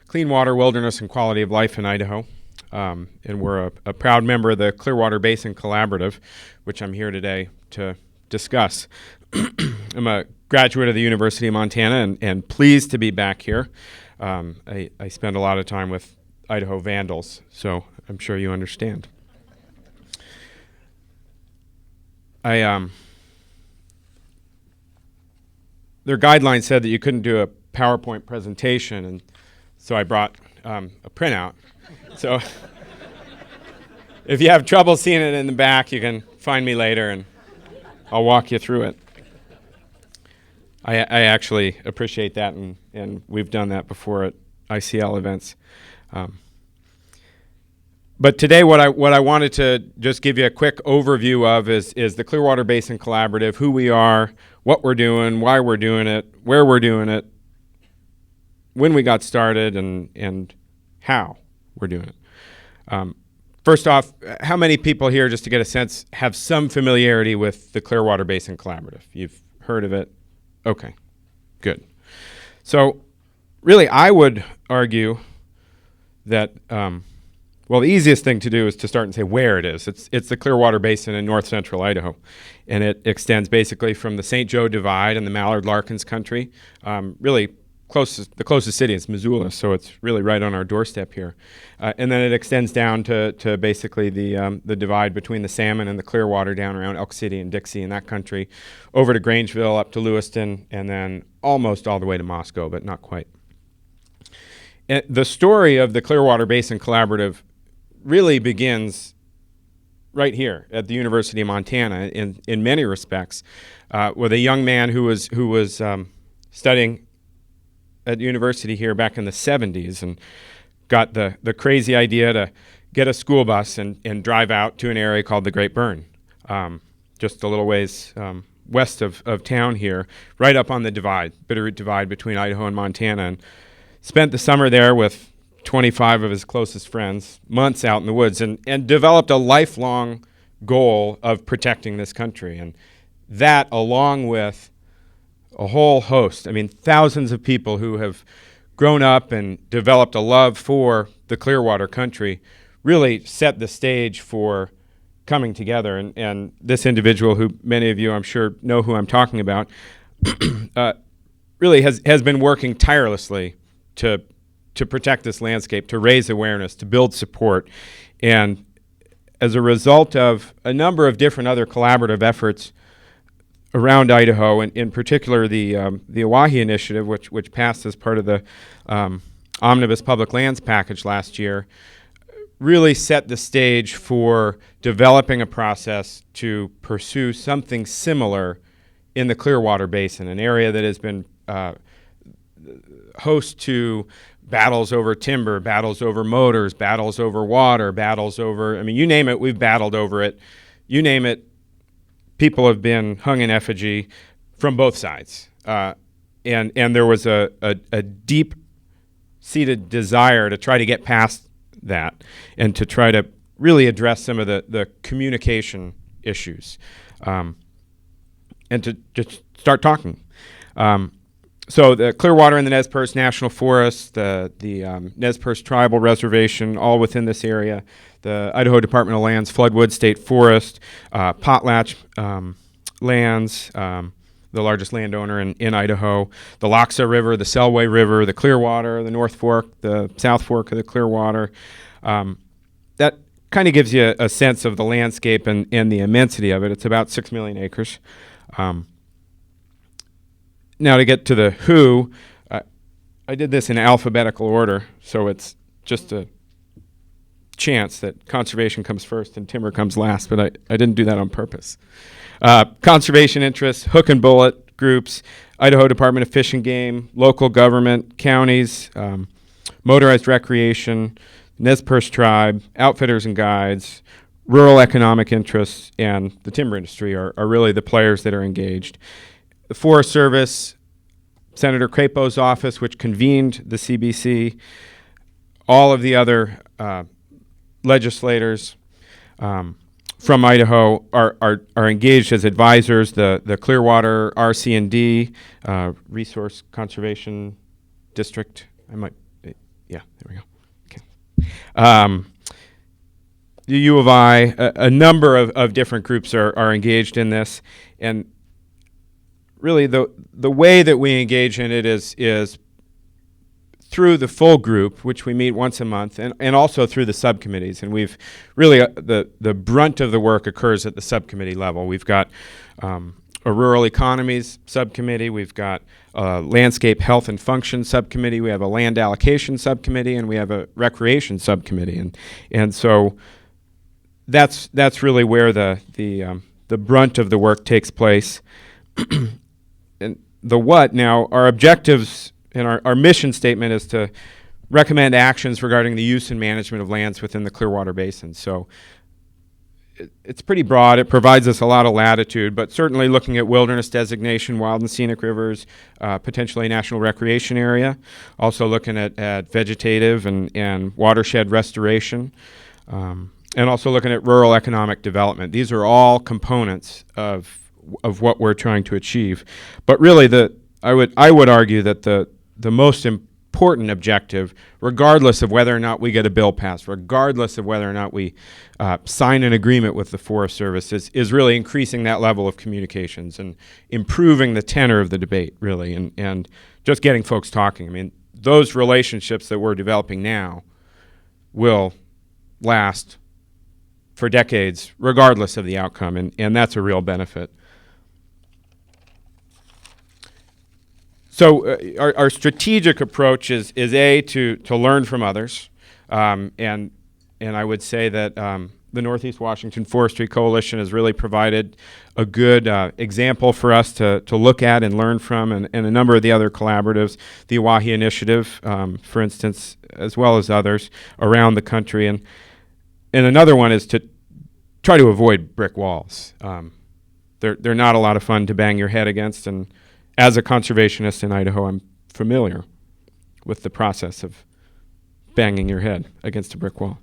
F: clean water, wilderness, and quality of life in Idaho. And we're a proud member of the Clearwater Basin Collaborative, which I'm here today to discuss. I'm a graduate of the University of Montana and pleased to be back here. I spend a lot of time with Idaho vandals, so I'm sure you understand. Their guidelines said that you couldn't do a PowerPoint presentation, and so I brought a printout. So if you have trouble seeing it in the back, you can find me later and I'll walk you through it. I actually appreciate that, and we've done that before at ICL events. But today, what I wanted to just give you a quick overview of is the Clearwater Basin Collaborative, who we are, what we're doing, why we're doing it, where we're doing it, when we got started, and how we're doing it. First off, how many people here, just to get a sense, have some familiarity with the Clearwater Basin Collaborative? You've heard of it? Okay, good. So really, I would argue that, well, the easiest thing to do is to start and say where it is. It's the Clearwater Basin in north central Idaho, and it extends basically from the St. Joe Divide and the Mallard-Larkins country. Really, the closest city is Missoula, so it's really right on our doorstep here. And then it extends down to basically the divide between the Salmon and the Clearwater down around Elk City and Dixie in that country, over to Grangeville, up to Lewiston, and then almost all the way to Moscow, but not quite. And the story of the Clearwater Basin Collaborative really begins right here at the University of Montana in many respects, with a young man who was studying at the university here back in the 70s and got the crazy idea to get a school bus and drive out to an area called the Great Burn, just a little ways west of town here, right up on the divide, Bitterroot Divide between Idaho and Montana, and spent the summer there with 25 of his closest friends, months out in the woods, and developed a lifelong goal of protecting this country. And that, along with a whole host, thousands of people who have grown up and developed a love for the Clearwater country, really set the stage for coming together. And this individual, who many of you I'm sure know who I'm talking about, really has been working tirelessly to protect this landscape, to raise awareness, to build support. And as a result of a number of different other collaborative efforts around Idaho, and in particular the Oahe Initiative, which passed as part of the Omnibus Public Lands Package last year, really set the stage for developing a process to pursue something similar in the Clearwater Basin, an area that has been host to battles over timber, battles over motors, battles over water, battles over, you name it, we've battled over it. You name it, people have been hung in effigy from both sides. And there was a deep-seated desire to try to get past that and to try to really address some of the communication issues, and to just start talking. So the Clearwater and the Nez Perce National Forest, the Nez Perce Tribal Reservation, all within this area, the Idaho Department of Lands Floodwood State Forest, Potlatch Lands, the largest landowner in Idaho, the Loxa River, the Selway River, the Clearwater, the North Fork, the South Fork of the Clearwater. That kind of gives you a sense of the landscape and the immensity of it. It's about 6 million acres. Now, to get to the who, I did this in alphabetical order, so it's just a chance that conservation comes first and timber comes last, but I didn't do that on purpose. Conservation interests, hook and bullet groups, Idaho Department of Fish and Game, local government, counties, motorized recreation, Nez Perce Tribe, outfitters and guides, rural economic interests, and the timber industry are really the players that are engaged. The Forest Service, Senator Crapo's office, which convened the CBC, all of the other legislators from Idaho are engaged as advisors. The Clearwater RC&D, Resource Conservation District. Yeah, there we go. Okay. The U of I, a number of different groups are engaged in this, and really the way that we engage in it is through the full group, which we meet once a month, and also through the subcommittees. And we've really, the brunt of the work occurs at the subcommittee level. We've got a rural economies subcommittee, we've got a landscape health and function subcommittee, we have a land allocation subcommittee, and we have a recreation subcommittee. And so that's really where the the brunt of the work takes place. And the what now, our objectives and our mission statement is to recommend actions regarding the use and management of lands within the Clearwater Basin. So it's pretty broad. It provides us a lot of latitude, but certainly looking at wilderness designation, wild and scenic rivers, potentially national recreation area, also looking at vegetative and watershed restoration, and also looking at rural economic development. These are all components of what we're trying to achieve. But really, I would argue that the most important objective, regardless of whether or not we get a bill passed, regardless of whether or not we sign an agreement with the Forest Service, is really increasing that level of communications and improving the tenor of the debate, really, and just getting folks talking. I mean, those relationships that we're developing now will last for decades, regardless of the outcome, and that's a real benefit. So our strategic approach is to learn from others, and I would say that the Northeast Washington Forestry Coalition has really provided a good example for us to look at and learn from, and a number of the other collaboratives, the Oahe Initiative, for instance, as well as others around the country, and another one is to try to avoid brick walls. They're not a lot of fun to bang your head against, and as a conservationist in Idaho, I'm familiar with the process of banging your head against a brick wall.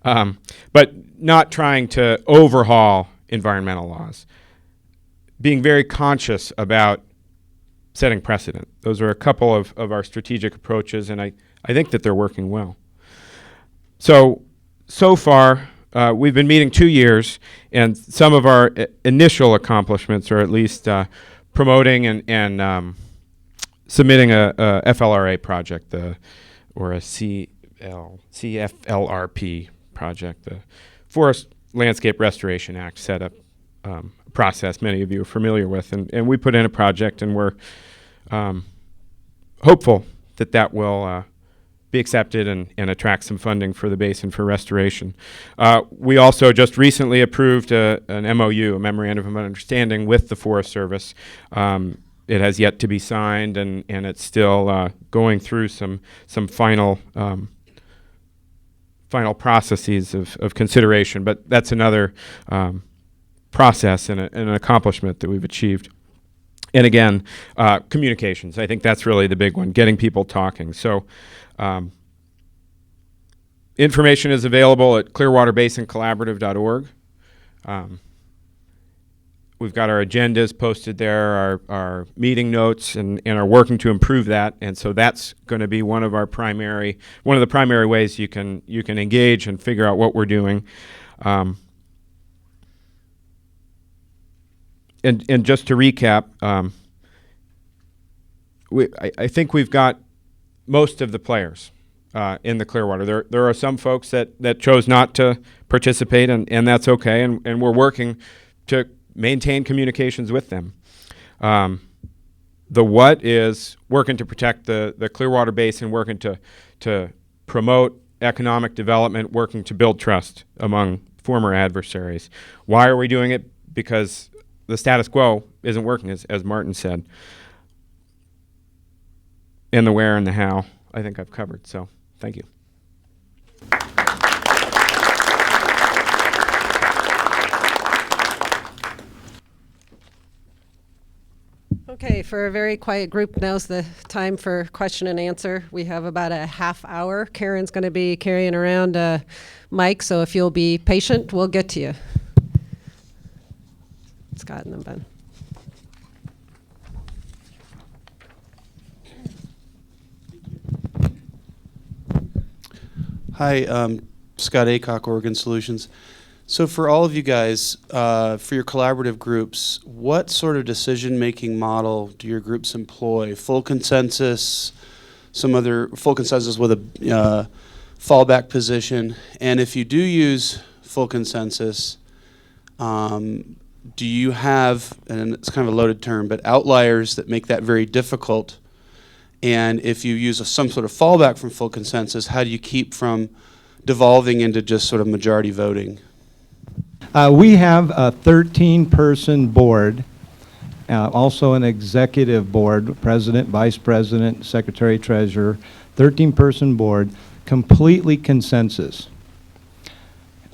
F: But not trying to overhaul environmental laws. Being very conscious about setting precedent. Those are a couple of our strategic approaches, and I think that they're working well. So far, we've been meeting 2 years, and some of our initial accomplishments are at least promoting and submitting a FLRA project, or a CFLRP project. The Forest Landscape Restoration Act set up a process many of you are familiar with, and we put in a project, and we're hopeful that will be accepted and attract some funding for the basin for restoration. We also just recently approved an MOU, a Memorandum of Understanding, with the Forest Service. It has yet to be signed, and it's still going through some final processes of consideration, but that's another process and an accomplishment that we've achieved. And again, communications. I think that's really the big one, getting people talking. So information is available at clearwaterbasoncollaborative.org. We've got our agendas posted there, our meeting notes, and are working to improve that. And so that's going to be one of the primary ways you can engage and figure out what we're doing. And just to recap, I think we've got most of the players in the Clearwater. There are some folks that chose not to participate, and that's okay. And we're working to maintain communications with them. The what is working to protect the Clearwater Basin, working to promote economic development, working to build trust among former adversaries. Why are we doing it? Because the status quo isn't working, as Martin said. And the where and the how, I think I've covered. So thank you.
B: Okay, for a very quiet group, now's the time for question and answer. We have about a half hour. Karen's going to be carrying around a mic, so if you'll be patient, we'll get to you. Scott and then Ben.
G: Hi, Scott Aycock, Oregon Solutions. So for all of you guys, for your collaborative groups, what sort of decision-making model do your groups employ? Full consensus, full consensus with a fallback position? And if you do use full consensus, do you have, and it's kind of a loaded term, but outliers that make that very difficult? And if you use some sort of fallback from full consensus, how do you keep from devolving into just sort of majority voting?
D: We have a 13-person board, also an executive board, president, vice president, secretary, treasurer, 13-person board, completely consensus.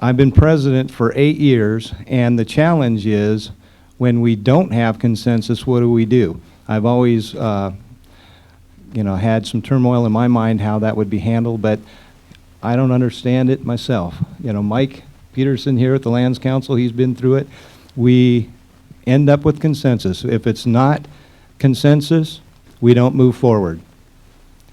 D: I've been president for 8 years, and the challenge is when we don't have consensus, what do? I've always had some turmoil in my mind how that would be handled, but I don't understand it myself. Mike Peterson here at the Lands Council, he's been through it. We end up with consensus. If it's not consensus, we don't move forward.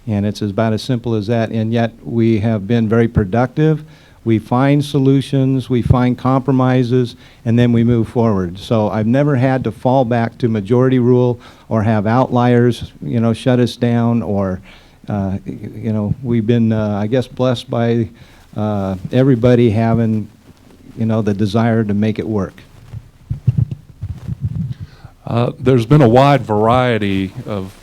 D: And it's about as simple as that, and yet we have been very productive. We find solutions, we find compromises, and then we move forward. So I've never had to fall back to majority rule or have outliers, shut us down, or, we've been, I guess, blessed by everybody having, the desire to make it work.
E: There's been a wide variety of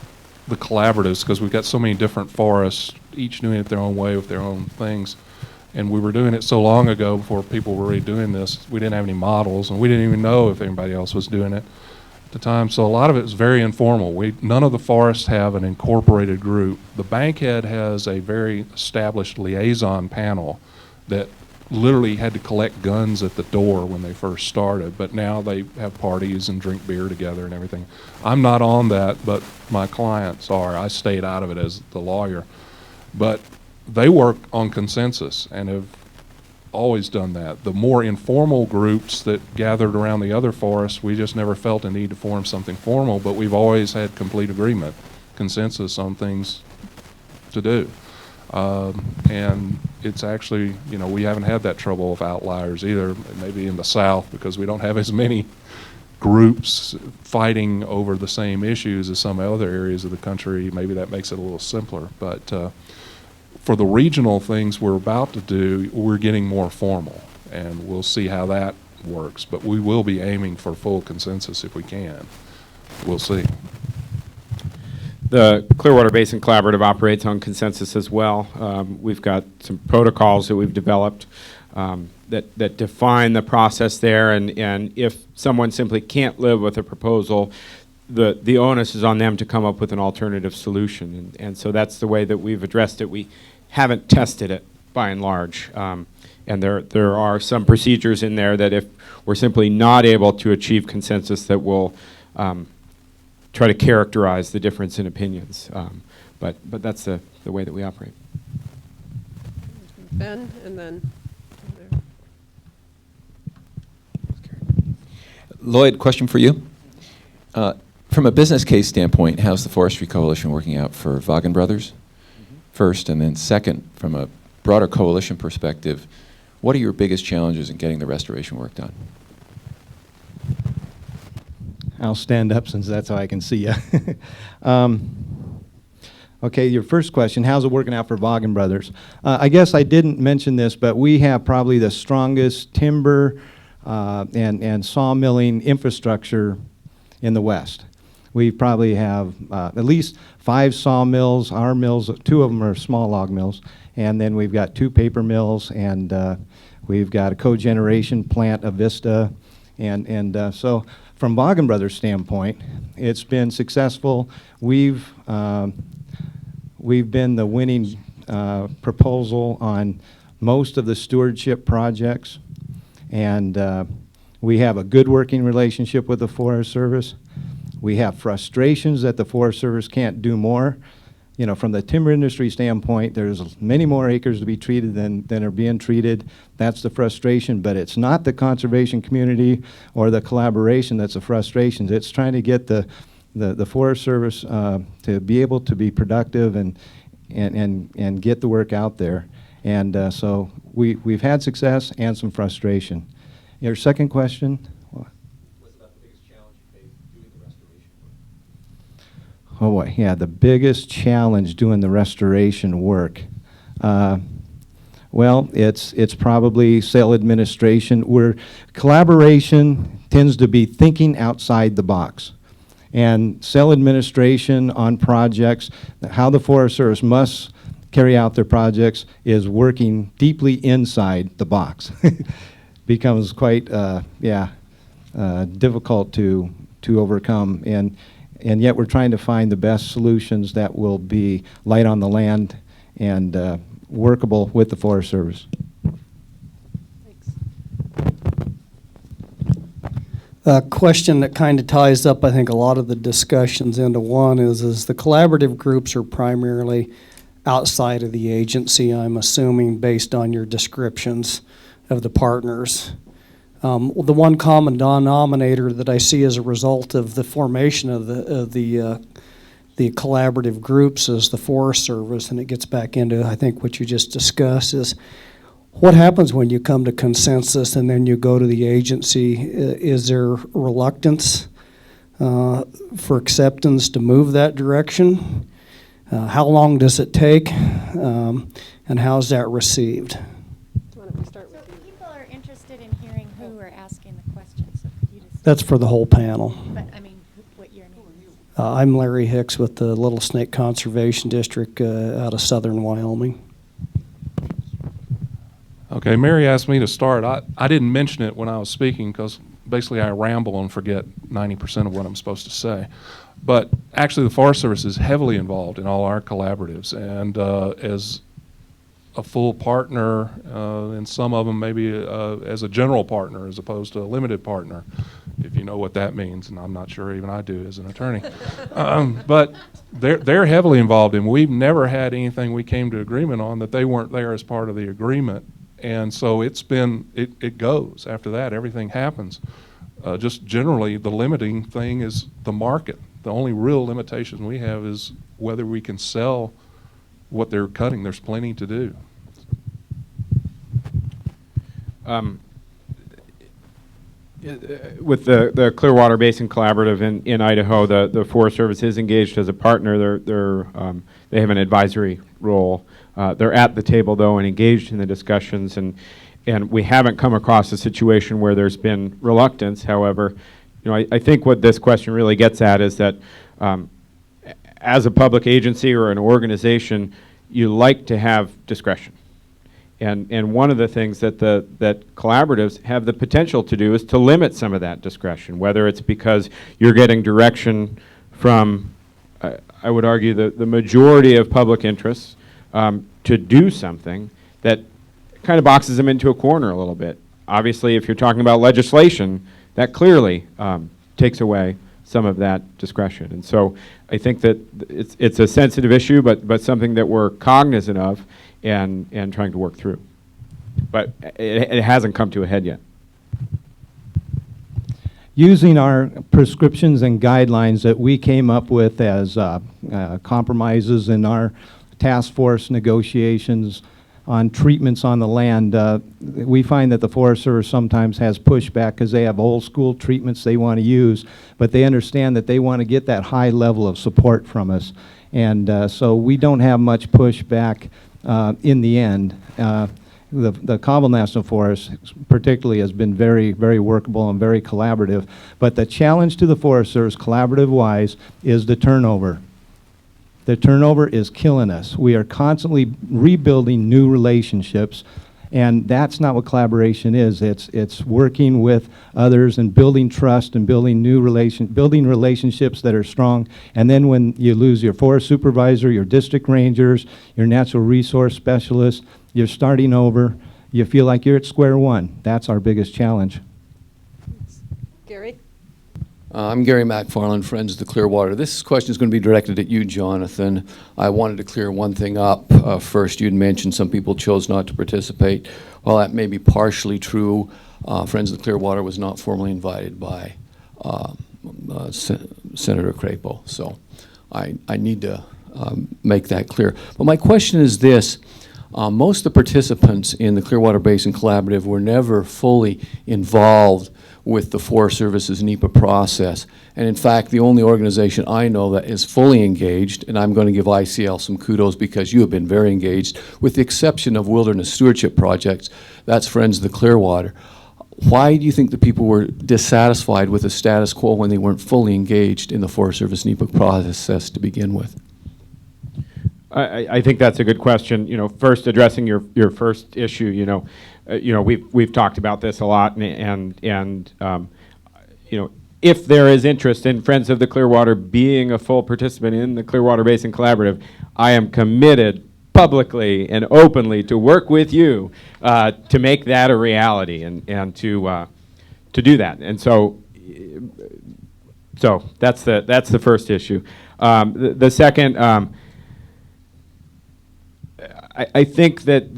E: the collaboratives because we've got so many different forests, each doing it their own way with their own things. And we were doing it so long ago before people were really doing this, we didn't have any models, and we didn't even know if anybody else was doing it at the time. So a lot of it is very informal. None of the forests have an incorporated group. The Bankhead has a very established liaison panel that literally had to collect guns at the door when they first started, but now they have parties and drink beer together and everything. I'm not on that, but my clients are. I stayed out of it as the lawyer. But they work on consensus and have always done that. The more informal groups that gathered around the other forests, we just never felt a need to form something formal, but we've always had complete agreement, consensus on things to do. And it's actually, we haven't had that trouble with outliers either, maybe in the South, because we don't have as many groups fighting over the same issues as some other areas of the country. Maybe that makes it a little simpler, but for the regional things we're about to do, we're getting more formal, and we'll see how that works. But we will be aiming for full consensus if we can. We'll see.
F: The Clearwater Basin Collaborative operates on consensus as well. We've got some protocols that we've developed that define the process there, and if someone simply can't live with a proposal, the onus is on them to come up with an alternative solution, and so that's the way that we've addressed it. We haven't tested it by and large, and there are some procedures in there that if we're simply not able to achieve consensus, that will try to characterize the difference in opinions, but that's the way that we operate.
B: Ben, and then
H: Lloyd, question for you. From a business case standpoint, how's the Forestry Coalition working out for Vaughn Brothers, first? And then second, from a broader coalition perspective, what are your biggest challenges in getting the restoration work done?
D: I'll stand up since that's how I can see you. Okay, your first question, how's it working out for Vaughn Brothers? I guess I didn't mention this, but we have probably the strongest timber and sawmilling infrastructure in the West. We probably have at least 5 sawmills. Our mills, 2 of them are small log mills, and then we've got 2 paper mills, and we've got a cogeneration plant, a Vista, and so from Vaughn Brothers' standpoint, it's been successful. We've been the winning proposal on most of the stewardship projects, and we have a good working relationship with the Forest Service. We have frustrations that the Forest Service can't do more. From the timber industry standpoint, there's many more acres to be treated than are being treated. That's the frustration, but it's not the conservation community or the collaboration that's the frustration. It's trying to get the Forest Service to be able to be productive and get the work out there. And so we've had success and some frustration. Your second question? Oh boy, yeah, the biggest challenge doing the restoration work. Well, it's probably sale administration, where collaboration tends to be thinking outside the box. And sale administration on projects, how the Forest Service must carry out their projects is working deeply inside the box. becomes quite difficult to overcome. And yet we're trying to find the best solutions that will be light on the land and workable with the Forest Service.
I: A question that kind of ties up, I think, a lot of the discussions into one is the collaborative groups are primarily outside of the agency, I'm assuming, based on your descriptions of the partners. The one common denominator that I see as a result of the formation of the collaborative groups is the Forest Service, and it gets back into, I think, what you just discussed is what happens when you come to consensus and then you go to the agency? Is there reluctance for acceptance to move that direction? How long does it take? And how's that received?
B: Why don't we start with
J: So people are interested in hearing who are asking the questions. So could you just
I: That's for the whole panel.
J: But I mean, what your name is?
I: I'm Larry Hicks with the Little Snake Conservation District out of southern Wyoming.
E: Okay, Mary asked me to start. I didn't mention it when I was speaking because basically I ramble and forget 90% of what I'm supposed to say. But actually the Forest Service is heavily involved in all our collaboratives, and as a full partner, and some of them maybe as a general partner as opposed to a limited partner, if you know what that means, and I'm not sure even I do as an attorney. But they're heavily involved, and we've never had anything we came to agreement on that they weren't there as part of the agreement. And so it goes. After that, everything happens. Just generally, the limiting thing is the market. The only real limitation we have is whether we can sell what they're cutting. There's plenty to do.
F: With the Clearwater Basin Collaborative in Idaho, the Forest Service is engaged as a partner. They have an advisory role. They're at the table, though, and engaged in the discussions, and we haven't come across a situation where there's been reluctance. However, I think what this question really gets at is that as a public agency or an organization, you like to have discretion. And one of the things that that collaboratives have the potential to do is to limit some of that discretion, whether it's because you're getting direction from, I would argue, the majority of public interests to do something that kind of boxes them into a corner a little bit. Obviously, if you're talking about legislation, that clearly takes away some of that discretion. And so I think that it's a sensitive issue, but something that we're cognizant of and trying to work through. But it hasn't come to a head yet.
D: Using our prescriptions and guidelines that we came up with as compromises in our task force negotiations on treatments on the land, we find that the Forest Service sometimes has pushback because they have old school treatments they want to use, but they understand that they want to get that high level of support from us. And so we don't have much pushback in the end. The Cobble National Forest particularly has been very, very workable and very collaborative, but the challenge to the Forest Service collaborative-wise is the turnover. The turnover is killing us. We are constantly rebuilding new relationships, and that's not what collaboration is. It's working with others and building trust and building building relationships that are strong. And then when you lose your forest supervisor, your district rangers, your natural resource specialists, you're starting over. You feel like you're at square one. That's our biggest challenge.
B: Gary?
K: I'm Gary McFarland, Friends of the Clearwater. This question is going to be directed at you, Jonathan. I wanted to clear one thing up. First, you'd mentioned some people chose not to participate. While that may be partially true, Friends of the Clearwater was not formally invited by Senator Crapo. So I need to make that clear. But my question is this. Most of the participants in the Clearwater Basin Collaborative were never fully involved with the Forest Service's NEPA process. And in fact, the only organization I know that is fully engaged, and I'm going to give ICL some kudos because you have been very engaged, with the exception of wilderness stewardship projects, that's Friends of the Clearwater. Why do you think the people were dissatisfied with the status quo when they weren't fully engaged in the Forest Service NEPA process to begin with?
F: I think that's a good question. First addressing your first issue. We've talked about this a lot, and if there is interest in Friends of the Clearwater being a full participant in the Clearwater Basin Collaborative, I am committed publicly and openly to work with you to make that a reality and to do that. And so that's the first issue. The second, I think that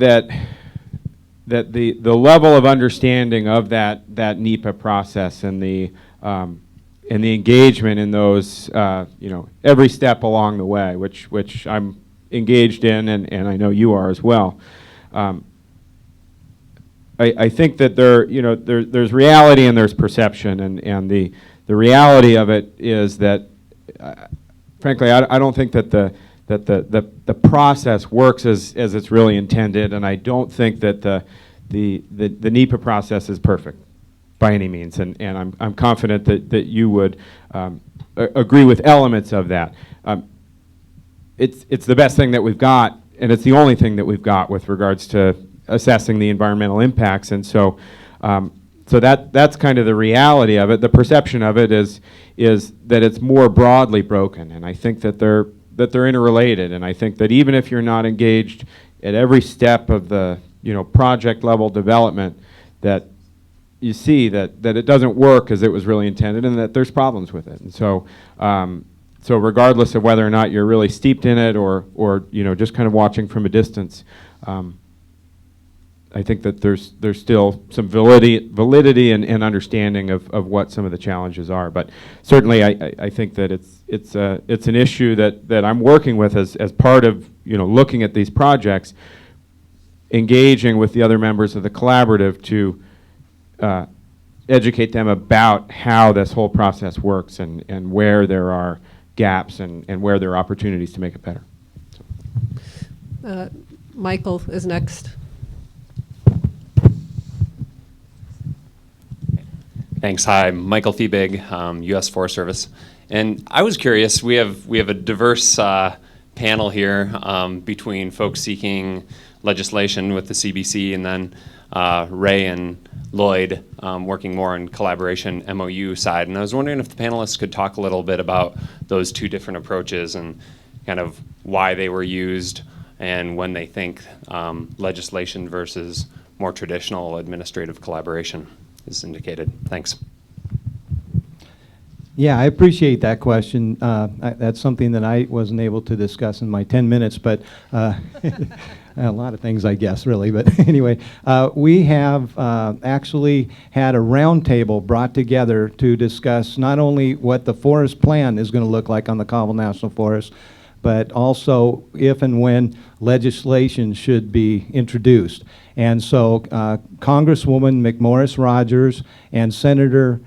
F: the level of understanding of that NEPA process and the engagement in those every step along the way, which I'm engaged in, and I know you are as well. I think that there's reality and there's perception, and the reality of it is that frankly I don't think that the process works as it's really intended, and I don't think that the NEPA process is perfect by any means, and I'm confident that you would agree with elements of that. It's the best thing that we've got, and it's the only thing that we've got with regards to assessing the environmental impacts, and so that's kind of the reality of it. The perception of it is that it's more broadly broken, and I think that they're interrelated, and I think that even if you're not engaged at every step of the project level development, that you see that it doesn't work as it was really intended, and that there's problems with it. And so regardless of whether or not you're really steeped in it or just kind of watching from a distance, I think that there's still some validity and understanding of what some of the challenges are. But certainly I think that it's an issue that I'm working with as part of looking at these projects, engaging with the other members of the collaborative to educate them about how this whole process works and where there are gaps and where there are opportunities to make it better.
B: Michael is next.
L: Thanks. Hi, Michael Feebig, U.S. Forest Service. And I was curious, we have a diverse panel here between folks seeking legislation with the CBC and then Ray and Lloyd working more on collaboration MOU side. And I was wondering if the panelists could talk a little bit about those two different approaches and kind of why they were used and when they think legislation versus more traditional administrative collaboration is indicated. Thanks.
D: Yeah, I appreciate that question. That's something that I wasn't able to discuss in my 10 minutes, but a lot of things, I guess, really. But anyway, we have actually had a roundtable brought together to discuss not only what the forest plan is going to look like on the Colville National Forest, but also if and when legislation should be introduced. And so Congresswoman McMorris Rogers and Senator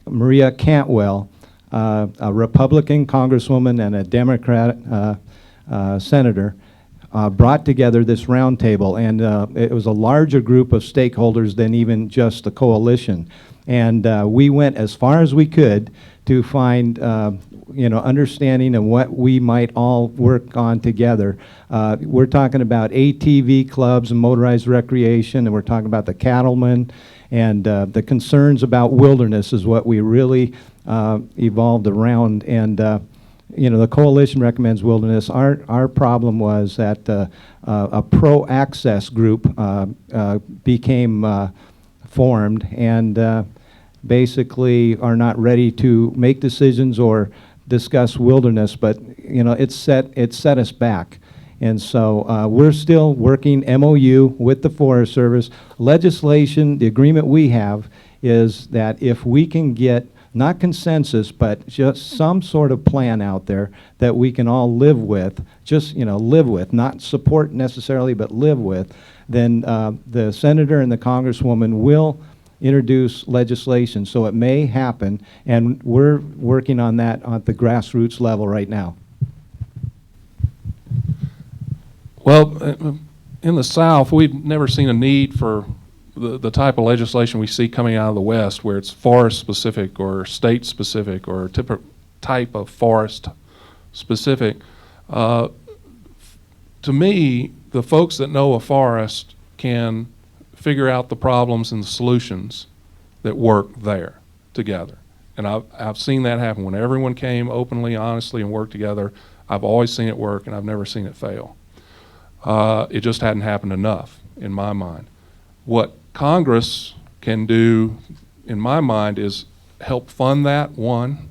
D: Maria Cantwell, a Republican Congresswoman and a Democrat senator, brought together this roundtable, and it was a larger group of stakeholders than even just the coalition. And we went as far as we could to find understanding of what we might all work on together. We're talking about ATV clubs and motorized recreation, and we're talking about the cattlemen, and the concerns about wilderness is what we really evolved around. And the coalition recommends wilderness. Our problem was that a pro-access group became formed and basically are not ready to make decisions or discuss wilderness, but it set us back. And so we're still working MOU with the Forest Service. Legislation, the agreement we have is that if we can get not consensus, but just some sort of plan out there that we can all live with, just live with, not support necessarily, but live with, then the senator and the congresswoman will introduce legislation. So it may happen, and we're working on that at the grassroots level right now.
E: Well, in the South, we've never seen a need for the type of legislation we see coming out of the West, where it's forest specific or state specific or type of forest specific. to me, the folks that know a forest can figure out the problems and the solutions that work there together. And I've seen that happen. When everyone came openly, honestly, and worked together, I've always seen it work, and I've never seen it fail. It just hadn't happened enough, in my mind. What Congress can do, in my mind, is help fund that, one.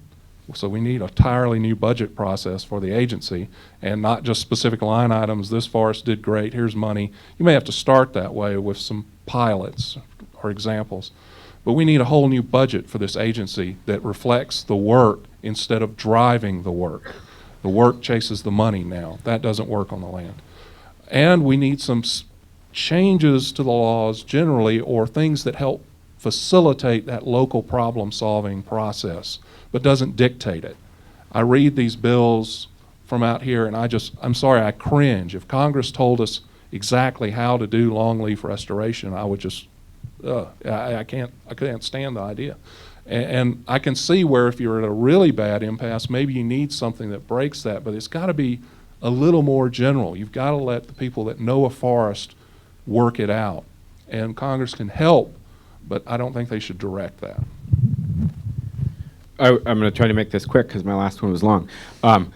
E: So we need a entirely new budget process for the agency, and not just specific line items. This forest did great, here's money. You may have to start that way with some pilots or examples. But we need a whole new budget for this agency that reflects the work instead of driving the work. The work chases the money now. That doesn't work on the land. And we need some changes to the laws generally, or things that help facilitate that local problem-solving process, but doesn't dictate it. I read these bills from out here, and I'm sorry, I cringe. If Congress told us exactly how to do longleaf restoration, I would just, I can't stand the idea. And I can see where if you're at a really bad impasse, maybe you need something that breaks that, but it's got to be a little more general. You've got to let the people that know a forest work it out. And Congress can help, but I don't think they should direct that.
F: I'm going to try to make this quick because my last one was long. The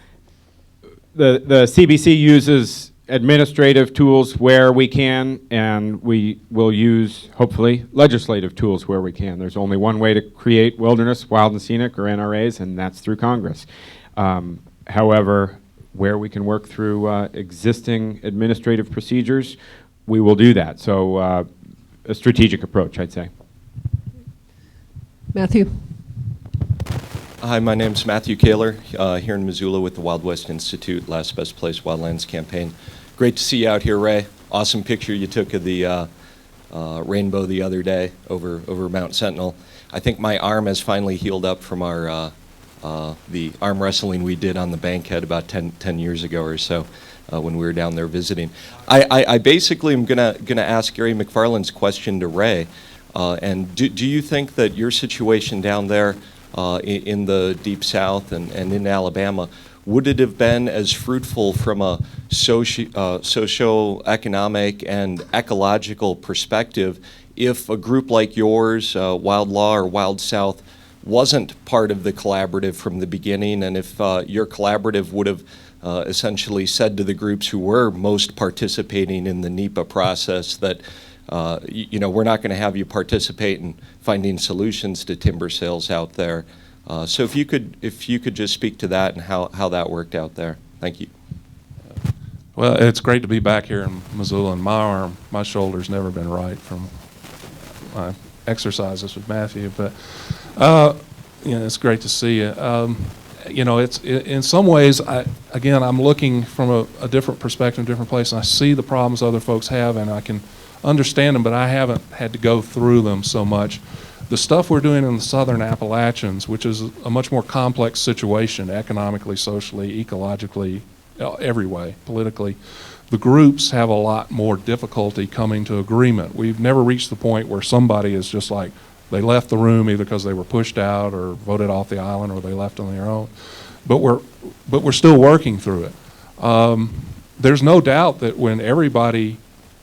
F: CBC uses administrative tools where we can, and we will use, hopefully, legislative tools where we can. There's only one way to create wilderness, wild and scenic, or NRAs, and that's through Congress. However, where we can work through existing administrative procedures, we will do that. So a strategic approach, I'd say.
B: Matthew.
M: Hi, my name's Matthew Kaler, here in Missoula with the Wild West Institute Last Best Place Wildlands campaign. Great to see you out here, Ray. Awesome picture you took of the rainbow the other day over Mount Sentinel. I think my arm has finally healed up from our the arm wrestling we did on the bankhead about 10 years ago or so when we were down there visiting. I basically am gonna ask Gary McFarland's question to Ray. And do you think that your situation down there in the Deep South and in Alabama, would it have been as fruitful from a socio-economic and ecological perspective if a group like yours, Wild Law or Wild South, wasn't part of the collaborative from the beginning, and if your collaborative would have essentially said to the groups who were most participating in the NEPA process that you know, we're not going to have you participate in finding solutions to timber sales out there. So if you could just speak to that and how that worked out there. Thank you.
E: Well, it's great to be back here in Missoula, and my shoulder's never been right from my exercises with Matthew, but you know, it's great to see you. You know, it's in some ways, I'm looking from a different perspective, a different place, and I see the problems other folks have, and I can understand them, but I haven't had to go through them so much. The stuff we're doing in the southern Appalachians, which is a much more complex situation economically, socially, ecologically, every way, politically, the groups have a lot more difficulty coming to agreement. We've never reached the point where somebody is just like, they left the room either because they were pushed out or voted off the island or they left on their own. But we're still working through it. There's no doubt that when everybody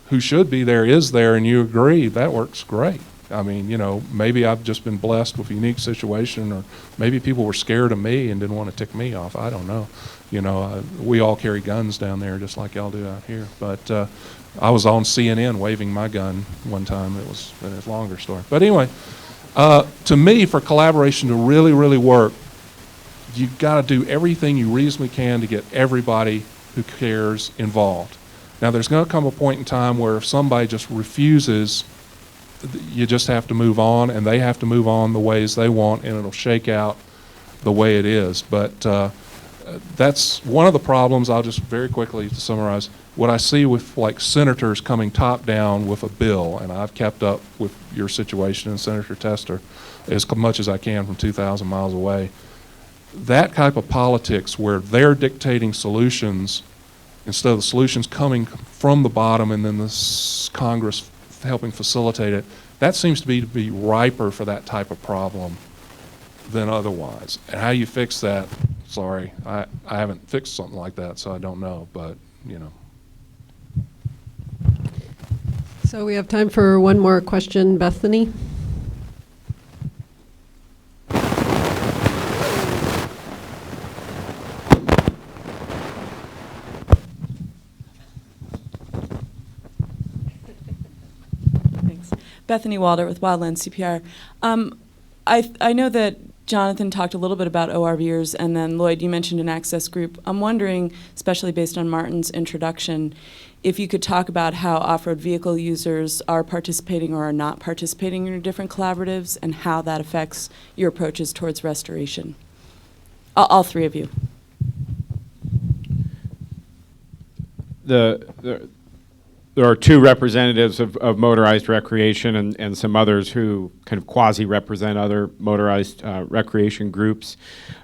E: who should be there is there and you agree, that works great. I mean, you know, maybe I've just been blessed with a unique situation, or maybe people were scared of me and didn't want to tick me off. I don't know. You know, we all carry guns down there just like y'all do out here. But I was on CNN waving my gun one time. It's a longer story. But anyway, to me, for collaboration to really, really work, you've got to do everything you reasonably can to get everybody who cares involved. Now, there's going to come a point in time where if somebody just refuses, you just have to move on, and they have to move on the ways they want, and it'll shake out the way it is. But that's one of the problems. I'll just very quickly to summarize what I see with like senators coming top down with a bill, and I've kept up with your situation and Senator Tester as much as I can from 2,000 miles away. That type of politics where they're dictating solutions instead of the solutions coming from the bottom and then the Congress helping facilitate it, that seems to be riper for that type of problem than otherwise. And how you fix that, sorry, I haven't fixed something like that, so I don't know, but, you know.
B: So we have time for one more question. Bethany?
N: Thanks. Bethany Walder with Wildland CPR. I know that Jonathan talked a little bit about ORVers, and then Lloyd, you mentioned an access group. I'm wondering, especially based on Martin's introduction, if you could talk about how off-road vehicle users are participating or are not participating in your different collaboratives, and how that affects your approaches towards restoration. All three of you.
F: There are two representatives of motorized recreation and some others who kind of quasi-represent other motorized recreation groups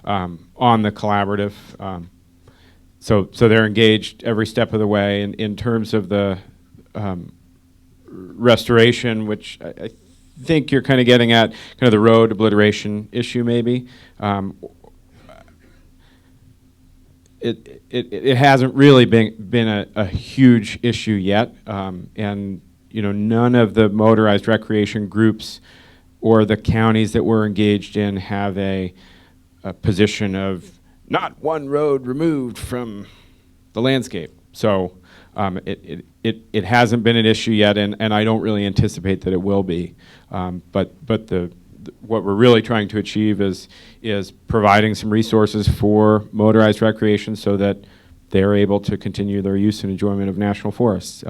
F: on the collaborative. So they're engaged every step of the way. In terms of the restoration, which I think you're kind of getting at, kind of the road obliteration issue maybe. It hasn't really been a huge issue yet, and none of the motorized recreation groups or the counties that we're engaged in have a position of not one road removed from the landscape. So it hasn't been an issue yet, and I don't really anticipate that it will be. But what we're really trying to achieve is providing some resources for motorized recreation so that they're able to continue their use and enjoyment of national forests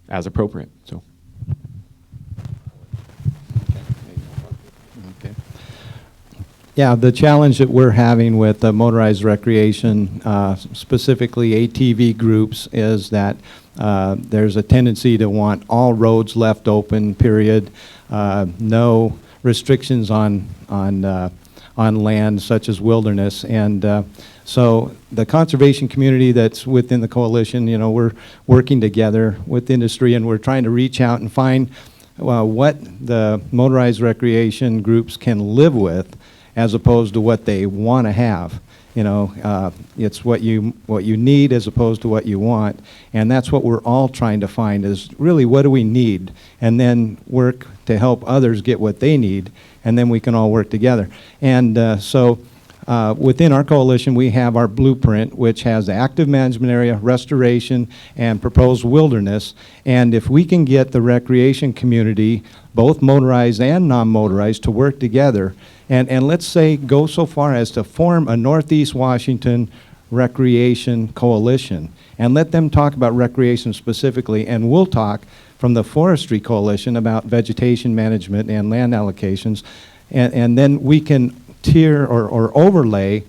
F: as appropriate. So.
D: Okay. Yeah, the challenge that we're having with motorized recreation, specifically ATV groups, is that there's a tendency to want all roads left open, period. No restrictions on land such as wilderness, and so the conservation community that's within the coalition, we're working together with industry, and we're trying to reach out and find what the motorized recreation groups can live with, as opposed to what they want to have. It's what you need as opposed to what you want, and that's what we're all trying to find, is really what do we need, and then work to help others get what they need, and then we can all work together. And so within our coalition, we have our blueprint, which has active management area, restoration, and proposed wilderness. And if we can get the recreation community, both motorized and non-motorized, to work together, and let's say go so far as to form a Northeast Washington recreation coalition, and let them talk about recreation specifically, and we'll talk from the Forestry Coalition about vegetation management and land allocations, and then we can tier or overlay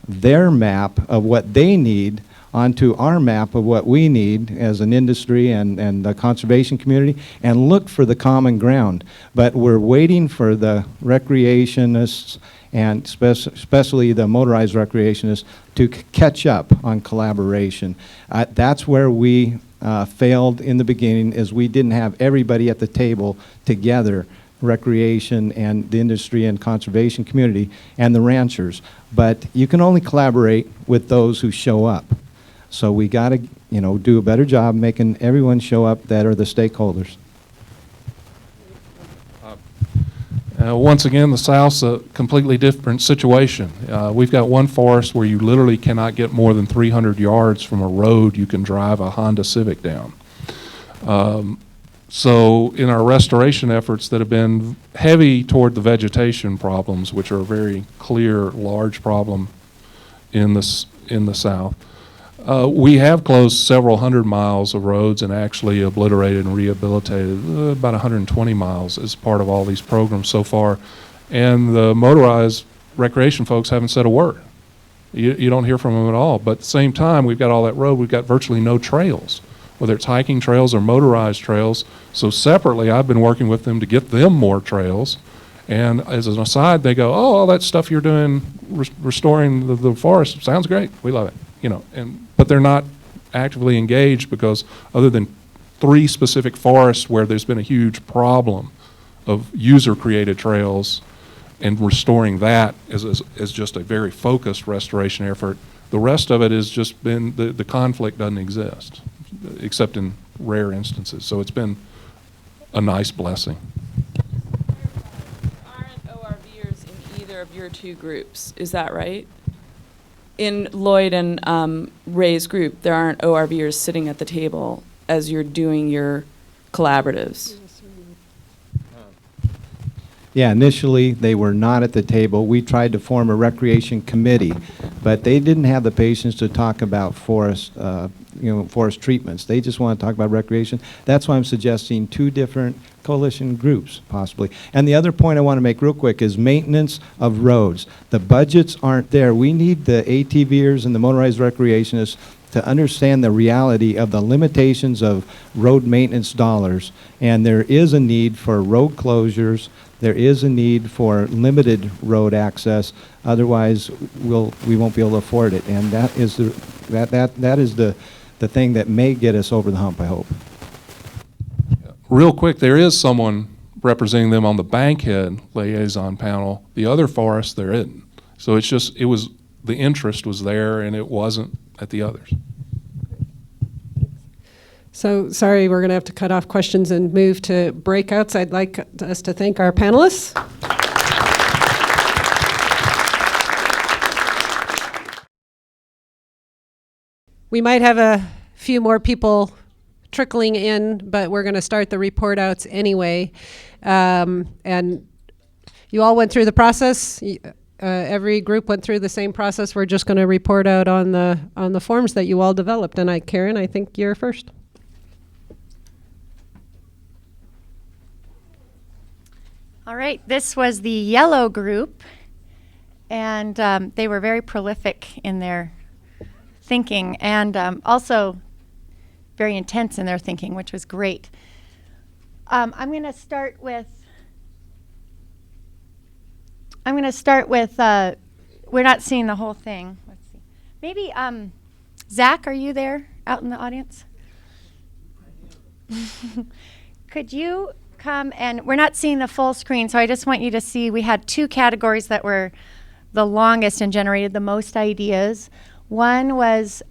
D: their map of what they need onto our map of what we need as an industry and the conservation community, and look for the common ground. But we're waiting for the recreationists, and especially the motorized recreationists, to catch up on collaboration. That's where we failed in the beginning, is we didn't have everybody at the table together, recreation and the industry and conservation community and the ranchers. But you can only collaborate with those who show up. So we got to, do a better job making everyone show up that are the stakeholders.
E: Once again, the South's a completely different situation. We've got one forest where you literally cannot get more than 300 yards from a road you can drive a Honda Civic down. So in our restoration efforts that have been heavy toward the vegetation problems, which are a very clear, large problem in the South, we have closed several hundred miles of roads and actually obliterated and rehabilitated about 120 miles as part of all these programs so far. And the motorized recreation folks haven't said a word. You don't hear from them at all. But at the same time, we've got all that road. We've got virtually no trails, whether it's hiking trails or motorized trails. So separately, I've been working with them to get them more trails. And as an aside, they go, "Oh, all that stuff you're doing, restoring the forest, sounds great. We love it." But they're not actively engaged, because other than 3 specific forests where there's been a huge problem of user-created trails and restoring that as just a very focused restoration effort, the rest of it has just been, the conflict doesn't exist, except in rare instances. So it's been a nice blessing.
N: There aren't ORVers in either of your two groups, is that right? In Lloyd and Ray's group, there aren't ORVers sitting at the table as you're doing your collaboratives.
D: Yeah, initially they were not at the table. We tried to form a recreation committee, but they didn't have the patience to talk about forest treatments. They just want to talk about recreation. That's why I'm suggesting 2 different coalition groups, possibly. And the other point I want to make real quick is maintenance of roads. The budgets aren't there. We need the ATVers and the motorized recreationists to understand the reality of the limitations of road maintenance dollars. And there is a need for road closures. There is a need for limited road access. Otherwise, we won't be able to afford it. And that is the thing that may get us over the hump, I hope.
E: Real quick, there is someone representing them on the Bankhead liaison panel. The other forest, there isn't. So it's just, the interest was there and it wasn't at the others.
B: So sorry, we're going to have to cut off questions and move to breakouts. I'd like us to thank our panelists. We might have a few more people trickling in, but we're going to start the report outs anyway. And you all went through the process. Every group went through the same process. We're just going to report out on the forms that you all developed. And Karen, I think you're first.
J: All right, this was the yellow group, and they were very prolific in their thinking and also very intense in their thinking, which was great. I'm going to start with we're not seeing the whole thing. Let's see. Maybe Zach, are you there out in the audience? Could you come, and we're not seeing the full screen, so I just want you to see we had 2 categories that were the longest and generated the most ideas. One was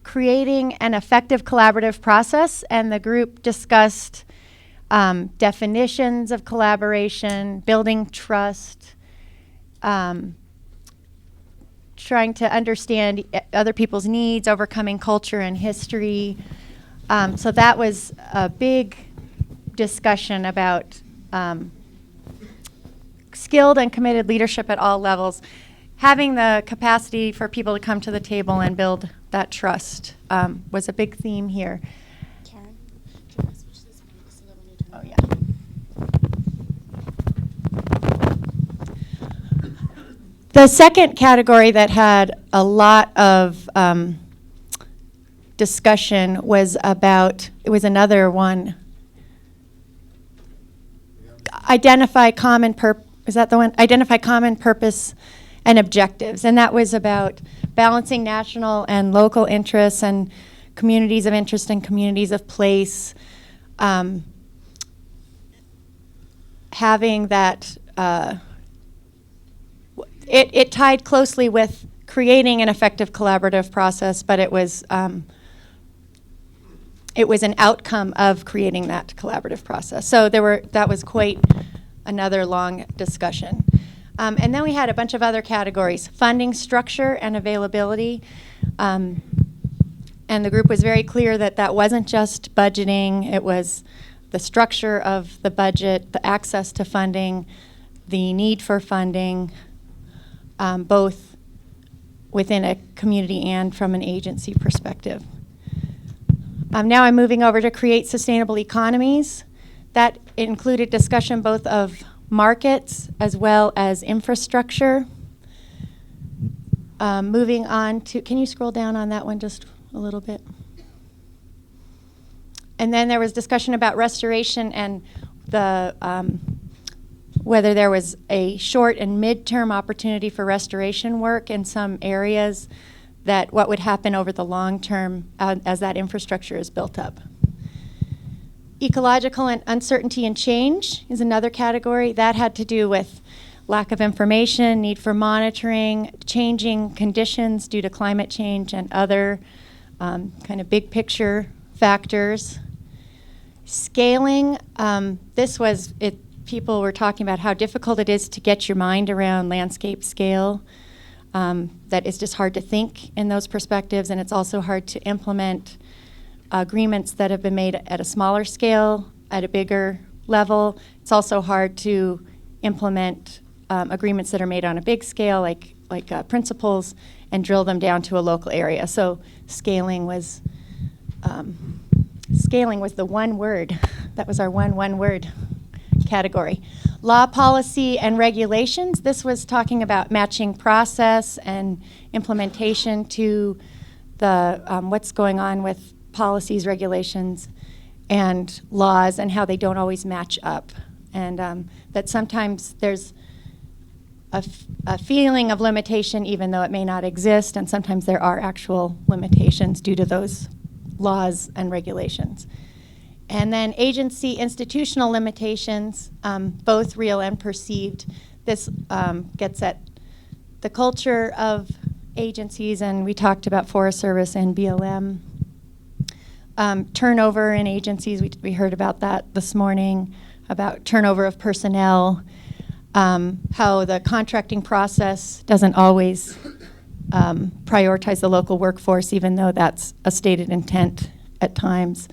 J: creating an effective collaborative process, and the group discussed definitions of collaboration, building trust, trying to understand other people's needs, overcoming culture and history. So that was a big discussion about skilled and committed leadership at all levels, having the capacity for people to come to the table and build that trust was a big theme here.
O: Karen, can I switch this one so that when you turn
J: Oh, yeah. The second category that had a lot of discussion was about, it was another one, identify common purpose and objectives. And that was about balancing national and local interests and communities of interest and communities of place. Having that, it tied closely with creating an effective collaborative process, but it was an outcome of creating that collaborative process. So that was quite another long discussion. And then we had a bunch of other categories: funding structure and availability. And the group was very clear that that wasn't just budgeting, it was the structure of the budget, the access to funding, the need for funding, both within a community and from an agency perspective. Now I'm moving over to create sustainable economies. That included discussion both of markets as well as infrastructure. Moving on to, can you scroll down on that one just a little bit? And then there was discussion about restoration and the whether there was a short and mid-term opportunity for restoration work in some areas, that what would happen over the long term as that infrastructure is built up. Ecological and uncertainty and change is another category. That had to do with lack of information, need for monitoring, changing conditions due to climate change and other kind of big picture factors. Scaling, this was, people were talking about how difficult it is to get your mind around landscape scale. That it's just hard to think in those perspectives, and it's also hard to implement agreements that have been made at a smaller scale, at a bigger level. It's also hard to implement agreements that are made on a big scale, like principles, and drill them down to a local area. So scaling was the one word. That was our one word category. Law, policy, and regulations. This was talking about matching process and implementation to the what's going on with policies, regulations, and laws, and how they don't always match up. And that sometimes there's a feeling of limitation even though it may not exist, and sometimes there are actual limitations due to those laws and regulations. And then agency institutional limitations, both real and perceived. This gets at the culture of agencies, and we talked about Forest Service and BLM. Turnover in agencies, we heard about that this morning, about turnover of personnel, how the contracting process doesn't always prioritize the local workforce, even though that's a stated intent at times.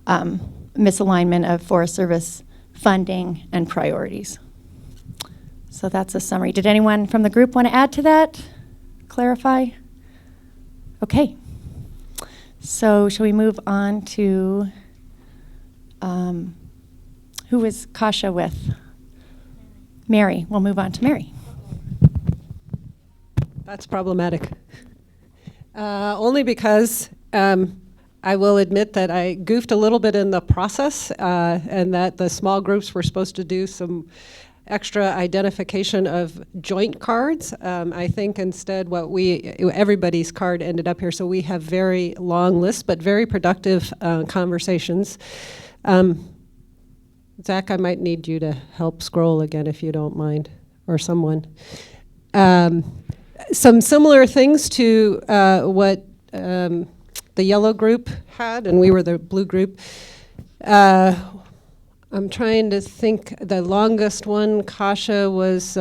J: Misalignment of Forest Service funding and priorities. So that's a summary. Did anyone from the group want to add to that? Clarify? Okay. So shall we move on to who is Kasha with? Mary. We'll move on to Mary.
B: That's problematic. Only because I will admit that I goofed a little bit in the process, and that the small groups were supposed to do some extra identification of joint cards. I think instead everybody's card ended up here, so we have very long lists, but very productive conversations. Zach, I might need you to help scroll again if you don't mind, or someone. Some similar things to what the yellow group had, and we were the blue group. I'm trying to think. The longest one, Kasha, was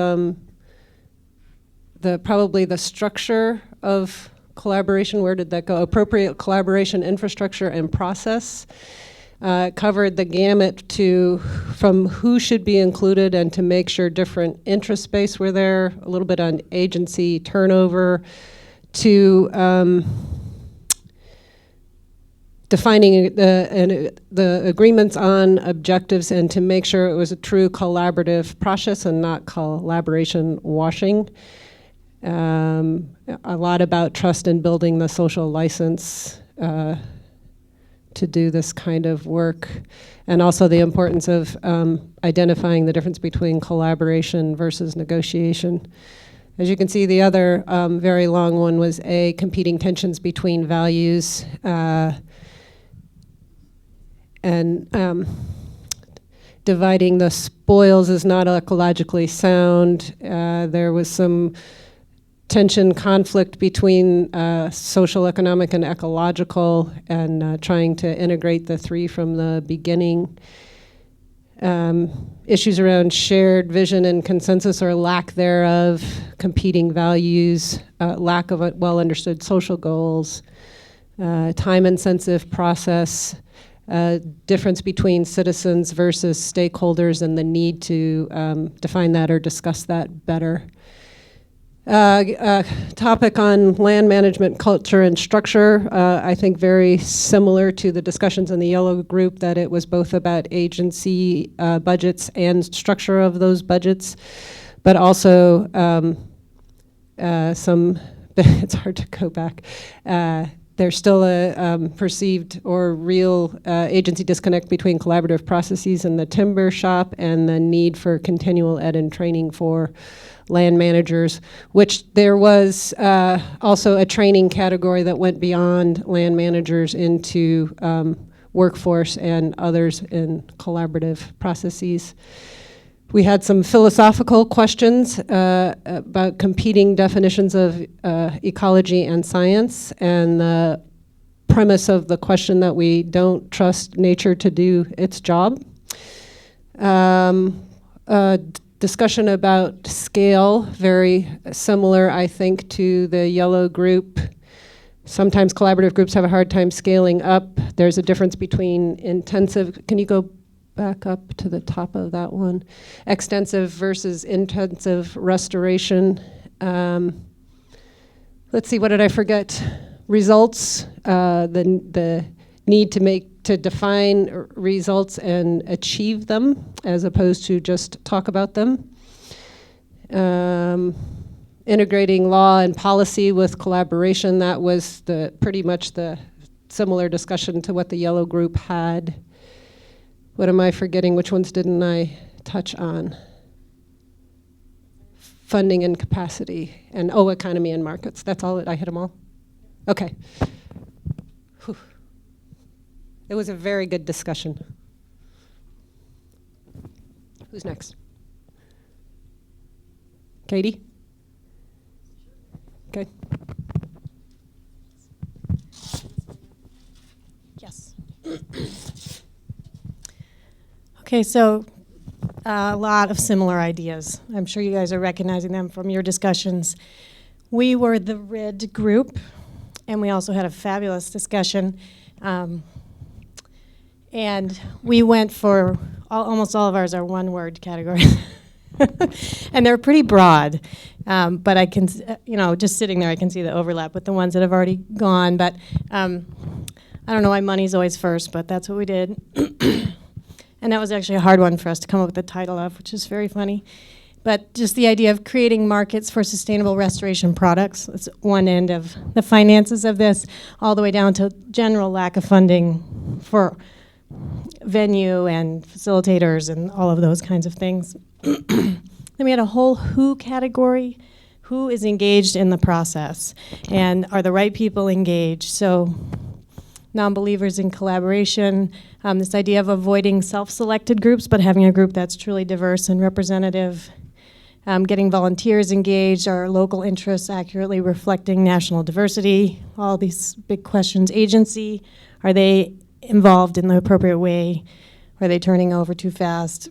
B: probably the structure of collaboration. Where did that go? Appropriate collaboration, infrastructure, and process. Covered the gamut from who should be included and to make sure different interest base were there, a little bit on agency turnover, to defining the agreements on objectives, and to make sure it was a true collaborative process and not collaboration washing. A lot about trust in building the social license to do this kind of work, and also the importance of identifying the difference between collaboration versus negotiation. As you can see, the other very long one was competing tensions between values and dividing the spoils is not ecologically sound. There was some tension, conflict between social, economic, and ecological, and trying to integrate the three from the beginning. Issues around shared vision and consensus or lack thereof, competing values, lack of well-understood social goals, time-intensive process, difference between citizens versus stakeholders, and the need to define that or discuss that better. Topic on land management culture and structure, I think very similar to the discussions in the yellow group, that it was both about agency budgets and structure of those budgets, but also it's hard to go back. There's still a perceived or real agency disconnect between collaborative processes in the timber shop and the need for continual ed and training for land managers, which there was also a training category that went beyond land managers into workforce and others in collaborative processes. We had some philosophical questions about competing definitions of ecology and science, and the premise of the question that we don't trust nature to do its job. Discussion about scale, very similar, I think, to the yellow group. Sometimes collaborative groups have a hard time scaling up. There's a difference between intensive, can you go back up to the top of that one? Extensive versus intensive restoration. Let's see, what did I forget? Results, the need to define results and achieve them as opposed to just talk about them. Integrating law and policy with collaboration, that was pretty much the similar discussion to what the yellow group had. What am I forgetting? Which ones didn't I touch on? Funding and capacity, and economy and markets. That's all, I hit them all? Okay. Whew. It was a very good discussion. Who's next? Katie? Okay.
P: Yes. Okay, so a lot of similar ideas. I'm sure you guys are recognizing them from your discussions. We were the red group, and we also had a fabulous discussion. And we went for, almost all of ours are one-word categories. And they're pretty broad. But I can, just sitting there, I can see the overlap with the ones that have already gone. But I don't know why money's always first, but that's what we did. And that was actually a hard one for us to come up with the title of, which is very funny. But just the idea of creating markets for sustainable restoration products. That's one end of the finances of this, all the way down to general lack of funding for venue and facilitators and all of those kinds of things. Then we had a whole who category. Who is engaged in the process? And are the right people engaged? So non-believers in collaboration, this idea of avoiding self-selected groups, but having a group that's truly diverse and representative, getting volunteers engaged, our local interests accurately reflecting national diversity, all these big questions. Agency, are they involved in the appropriate way? Are they turning over too fast?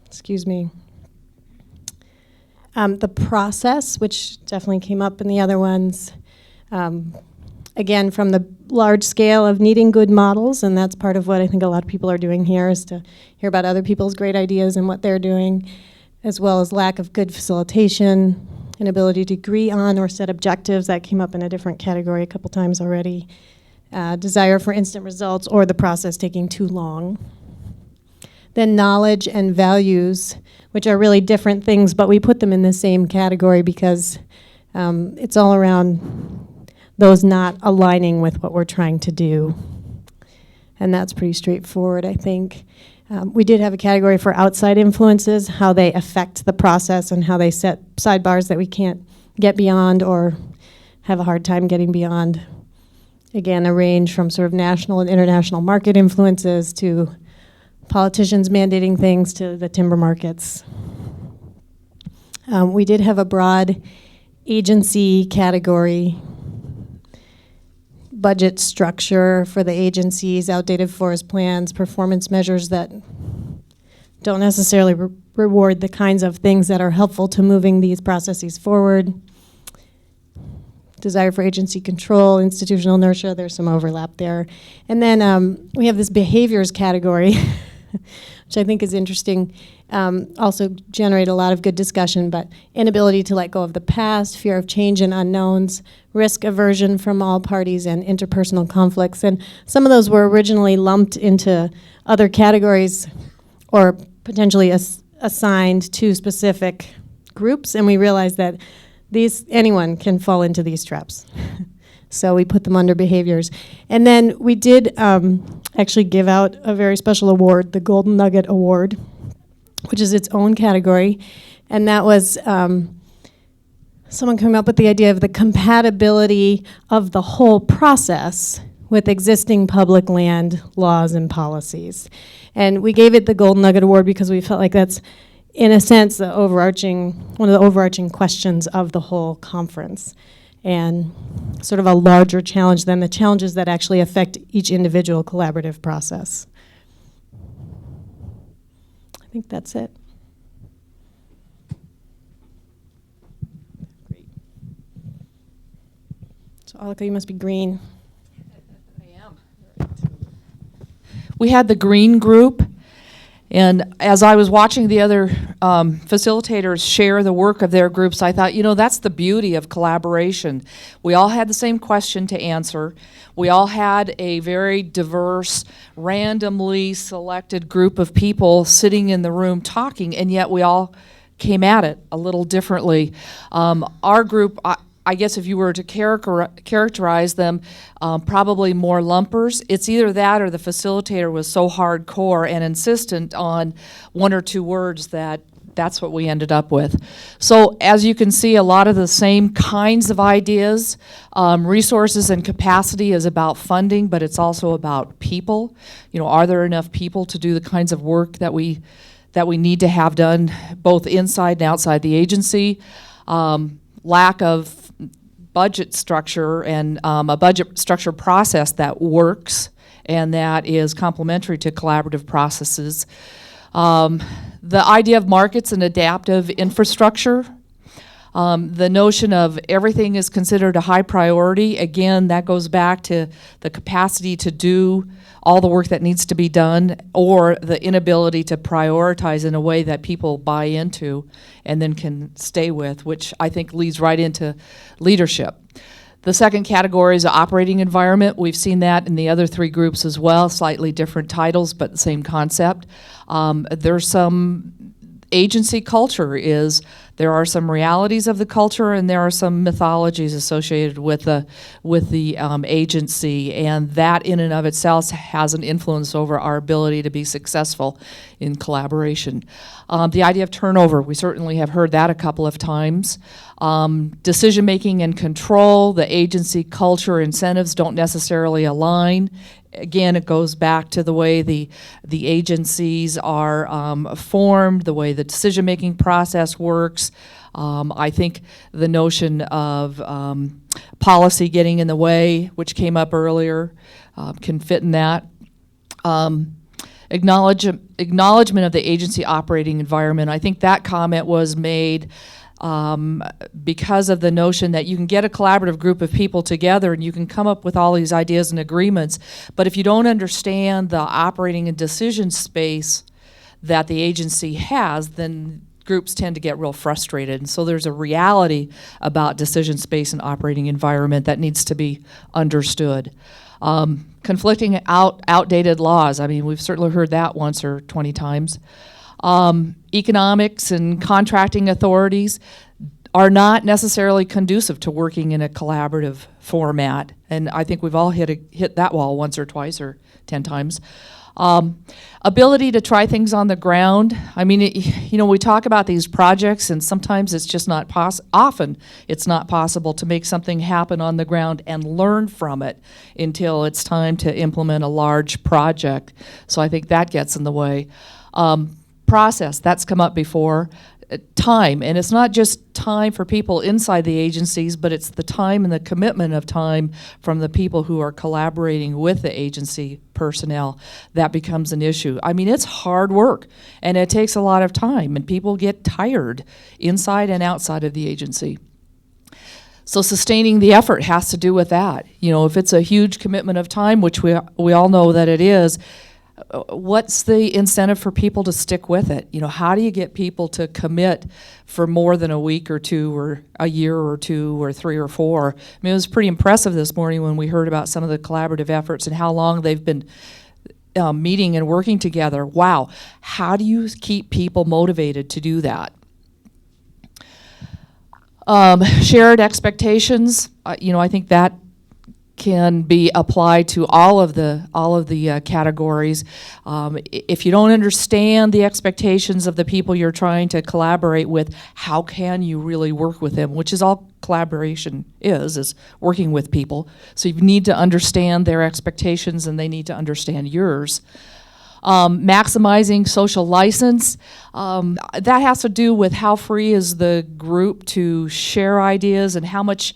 P: Excuse me. The process, which definitely came up in the other ones, again, from the large scale of needing good models, and that's part of what I think a lot of people are doing here, is to hear about other people's great ideas and what they're doing, as well as lack of good facilitation, inability to agree on or set objectives. That came up in a different category a couple times already. Desire for instant results or the process taking too long. Then knowledge and values, which are really different things, but we put them in the same category because it's all around those not aligning with what we're trying to do. And that's pretty straightforward, I think. We did have a category for outside influences, how they affect the process and how they set sidebars that we can't get beyond or have a hard time getting beyond. Again, a range from sort of national and international market influences to politicians mandating things to the timber markets. We did have a broad agency category, budget structure for the agencies, outdated forest plans, performance measures that don't necessarily reward the kinds of things that are helpful to moving these processes forward. Desire for agency control, institutional inertia, there's some overlap there. And then we have this behaviors category, which I think is interesting. Also generate a lot of good discussion, but inability to let go of the past, fear of change and unknowns, risk aversion from all parties, and interpersonal conflicts. And some of those were originally lumped into other categories or potentially assigned to specific groups, and we realized that anyone can fall into these traps. So we put them under behaviors. And then we did actually give out a very special award, the Golden Nugget Award, which is its own category. And that was someone came up with the idea of the compatibility of the whole process with existing public land laws and policies. And we gave it the Golden Nugget Award because we felt like that's, in a sense, one of the overarching questions of the whole conference. and sort of a larger challenge than the challenges that actually affect each individual collaborative process. I think that's it. Great. So Alika, you must be green.
Q: We had the green group, and as I was watching the other facilitators share the work of their groups, I thought, you know, that's the beauty of collaboration. We all had the same question to answer. We all had a very diverse, randomly selected group of people sitting in the room talking, and yet we all came at it a little differently. Our group, I guess if you were to characterize them, probably more lumpers. It's either that or the facilitator was so hardcore and insistent on one or two words that that's what we ended up with. So as you can see, a lot of the same kinds of ideas. Resources and capacity is about funding, but it's also about people. You know, are there enough people to do the kinds of work that we need to have done both inside and outside the agency? Lack of budget structure and a budget structure process that works and that is complementary to collaborative processes. The idea of markets and adaptive infrastructure. The notion of everything is considered a high priority. Again, that goes back to the capacity to do all the work that needs to be done, or the inability to prioritize in a way that people buy into and then can stay with, which I think leads right into leadership. The second category is operating environment. We've seen that in the other three groups as well, slightly different titles, but the same concept. There's some agency culture is, there are some realities of the culture and there are some mythologies associated with the agency, and that in and of itself has an influence over our ability to be successful in collaboration. The idea of turnover, we certainly have heard that a couple of times. Decision making and control, the agency culture incentives don't necessarily align. Again, it goes back to the way the agencies are formed, the way the decision-making process works. I think the notion of policy getting in the way, which came up earlier, can fit in that. Acknowledgement of the agency operating environment. I think that comment was made because of the notion that you can get a collaborative group of people together and you can come up with all these ideas and agreements, but if you don't understand the operating and decision space that the agency has, then groups tend to get real frustrated. And so there's a reality about decision space and operating environment that needs to be understood. Conflicting outdated laws. I mean, we've certainly heard that once or 20 times. Economics and contracting authorities are not necessarily conducive to working in a collaborative format. And I think we've all hit that wall once or twice or 10 times. Ability to try things on the ground. I mean, we talk about these projects and sometimes it's just not often it's not possible to make something happen on the ground and learn from it until it's time to implement a large project. So I think that gets in the way. Process, that's come up before. Time, and it's not just time for people inside the agencies, but it's the time and the commitment of time from the people who are collaborating with the agency personnel that becomes an issue. I mean, it's hard work, and it takes a lot of time, and people get tired inside and outside of the agency. So sustaining the effort has to do with that. You know, if it's a huge commitment of time, which we all know that it is, what's the incentive for people to stick with it? You know, how do you get people to commit for more than a week or two or a year or two or 3 or 4? I mean, it was pretty impressive this morning when we heard about some of the collaborative efforts and how long they've been meeting and working together. Wow, how do you keep people motivated to do that? Shared expectations, I think that can be applied to all of the categories. If you don't understand the expectations of the people you're trying to collaborate with, how can you really work with them? Which is all collaboration is working with people. So you need to understand their expectations and they need to understand yours. Maximizing social license, that has to do with how free is the group to share ideas and how much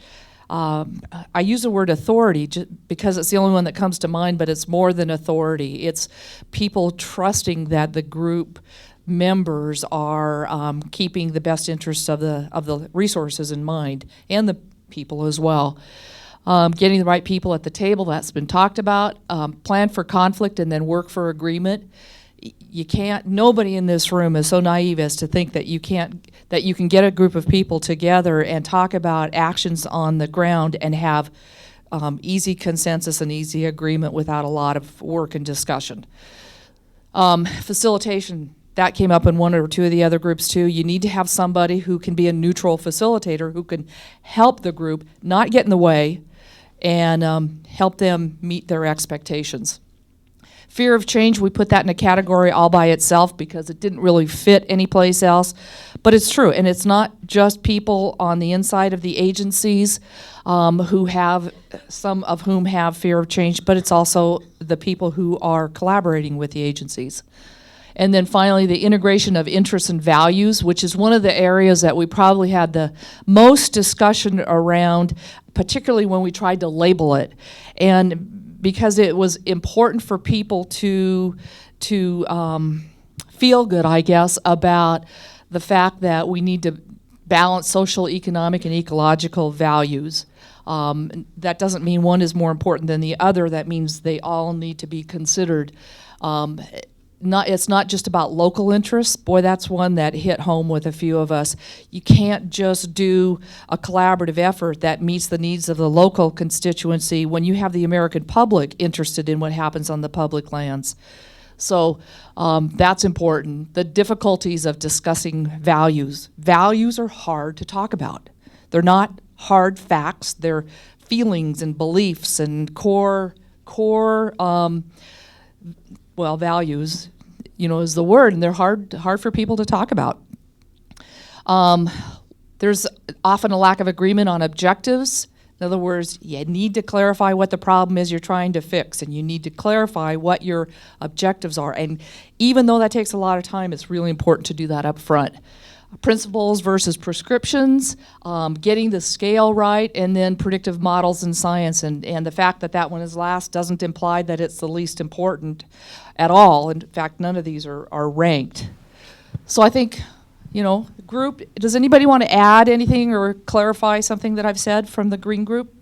Q: I use the word authority because it's the only one that comes to mind, but it's more than authority. It's people trusting that the group members are keeping the best interests of the resources in mind, and the people as well. Getting the right people at the table, that's been talked about. Plan for conflict and then work for agreement. You can't, nobody in this room is so naive as to think that you can get a group of people together and talk about actions on the ground and have easy consensus and easy agreement without a lot of work and discussion. Facilitation, that came up in one or two of the other groups too. You need to have somebody who can be a neutral facilitator who can help the group, not get in the way, and help them meet their expectations. Fear of change, we put that in a category all by itself because it didn't really fit anyplace else. But it's true, and it's not just people on the inside of the agencies who have, some of whom have fear of change, but it's also the people who are collaborating with the agencies. And then finally, the integration of interests and values, which is one of the areas that we probably had the most discussion around, particularly when we tried to label it. And because it was important for people to feel good, I guess, about the fact that we need to balance social, economic, and ecological values. That doesn't mean one is more important than the other. That means they all need to be considered. It's not just about local interests. Boy, that's one that hit home with a few of us. You can't just do a collaborative effort that meets the needs of the local constituency when you have the American public interested in what happens on the public lands. So that's important. The difficulties of discussing values. Values are hard to talk about. They're not hard facts. They're feelings and beliefs and core values, is the word, and they're hard for people to talk about. There's often a lack of agreement on objectives. In other words, you need to clarify what the problem is you're trying to fix, and you need to clarify what your objectives are. And even though that takes a lot of time, it's really important to do that up front. Principles versus prescriptions, getting the scale right, and then predictive models in science. And the fact that that one is last doesn't imply that it's the least important at all. In fact, none of these are ranked. So I think, group, does anybody want to add anything or clarify something that I've said from the green group?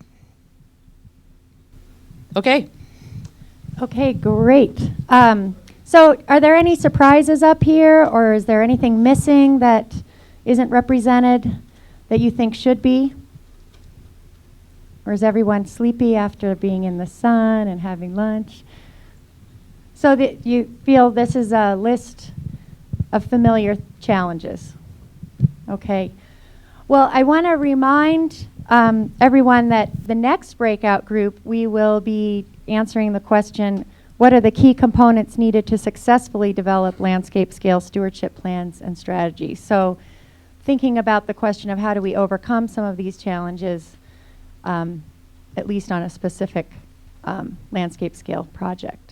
Q: Okay.
J: Okay, great. So are there any surprises up here, or is there anything missing that isn't represented that you think should be? Or is everyone sleepy after being in the sun and having lunch? So that you feel this is a list of familiar challenges. Okay. Well, I want to remind everyone that the next breakout group, we will be answering the question, what are the key components needed to successfully develop landscape scale stewardship plans and strategies? So thinking about the question of how do we overcome some of these challenges, at least on a specific landscape scale project.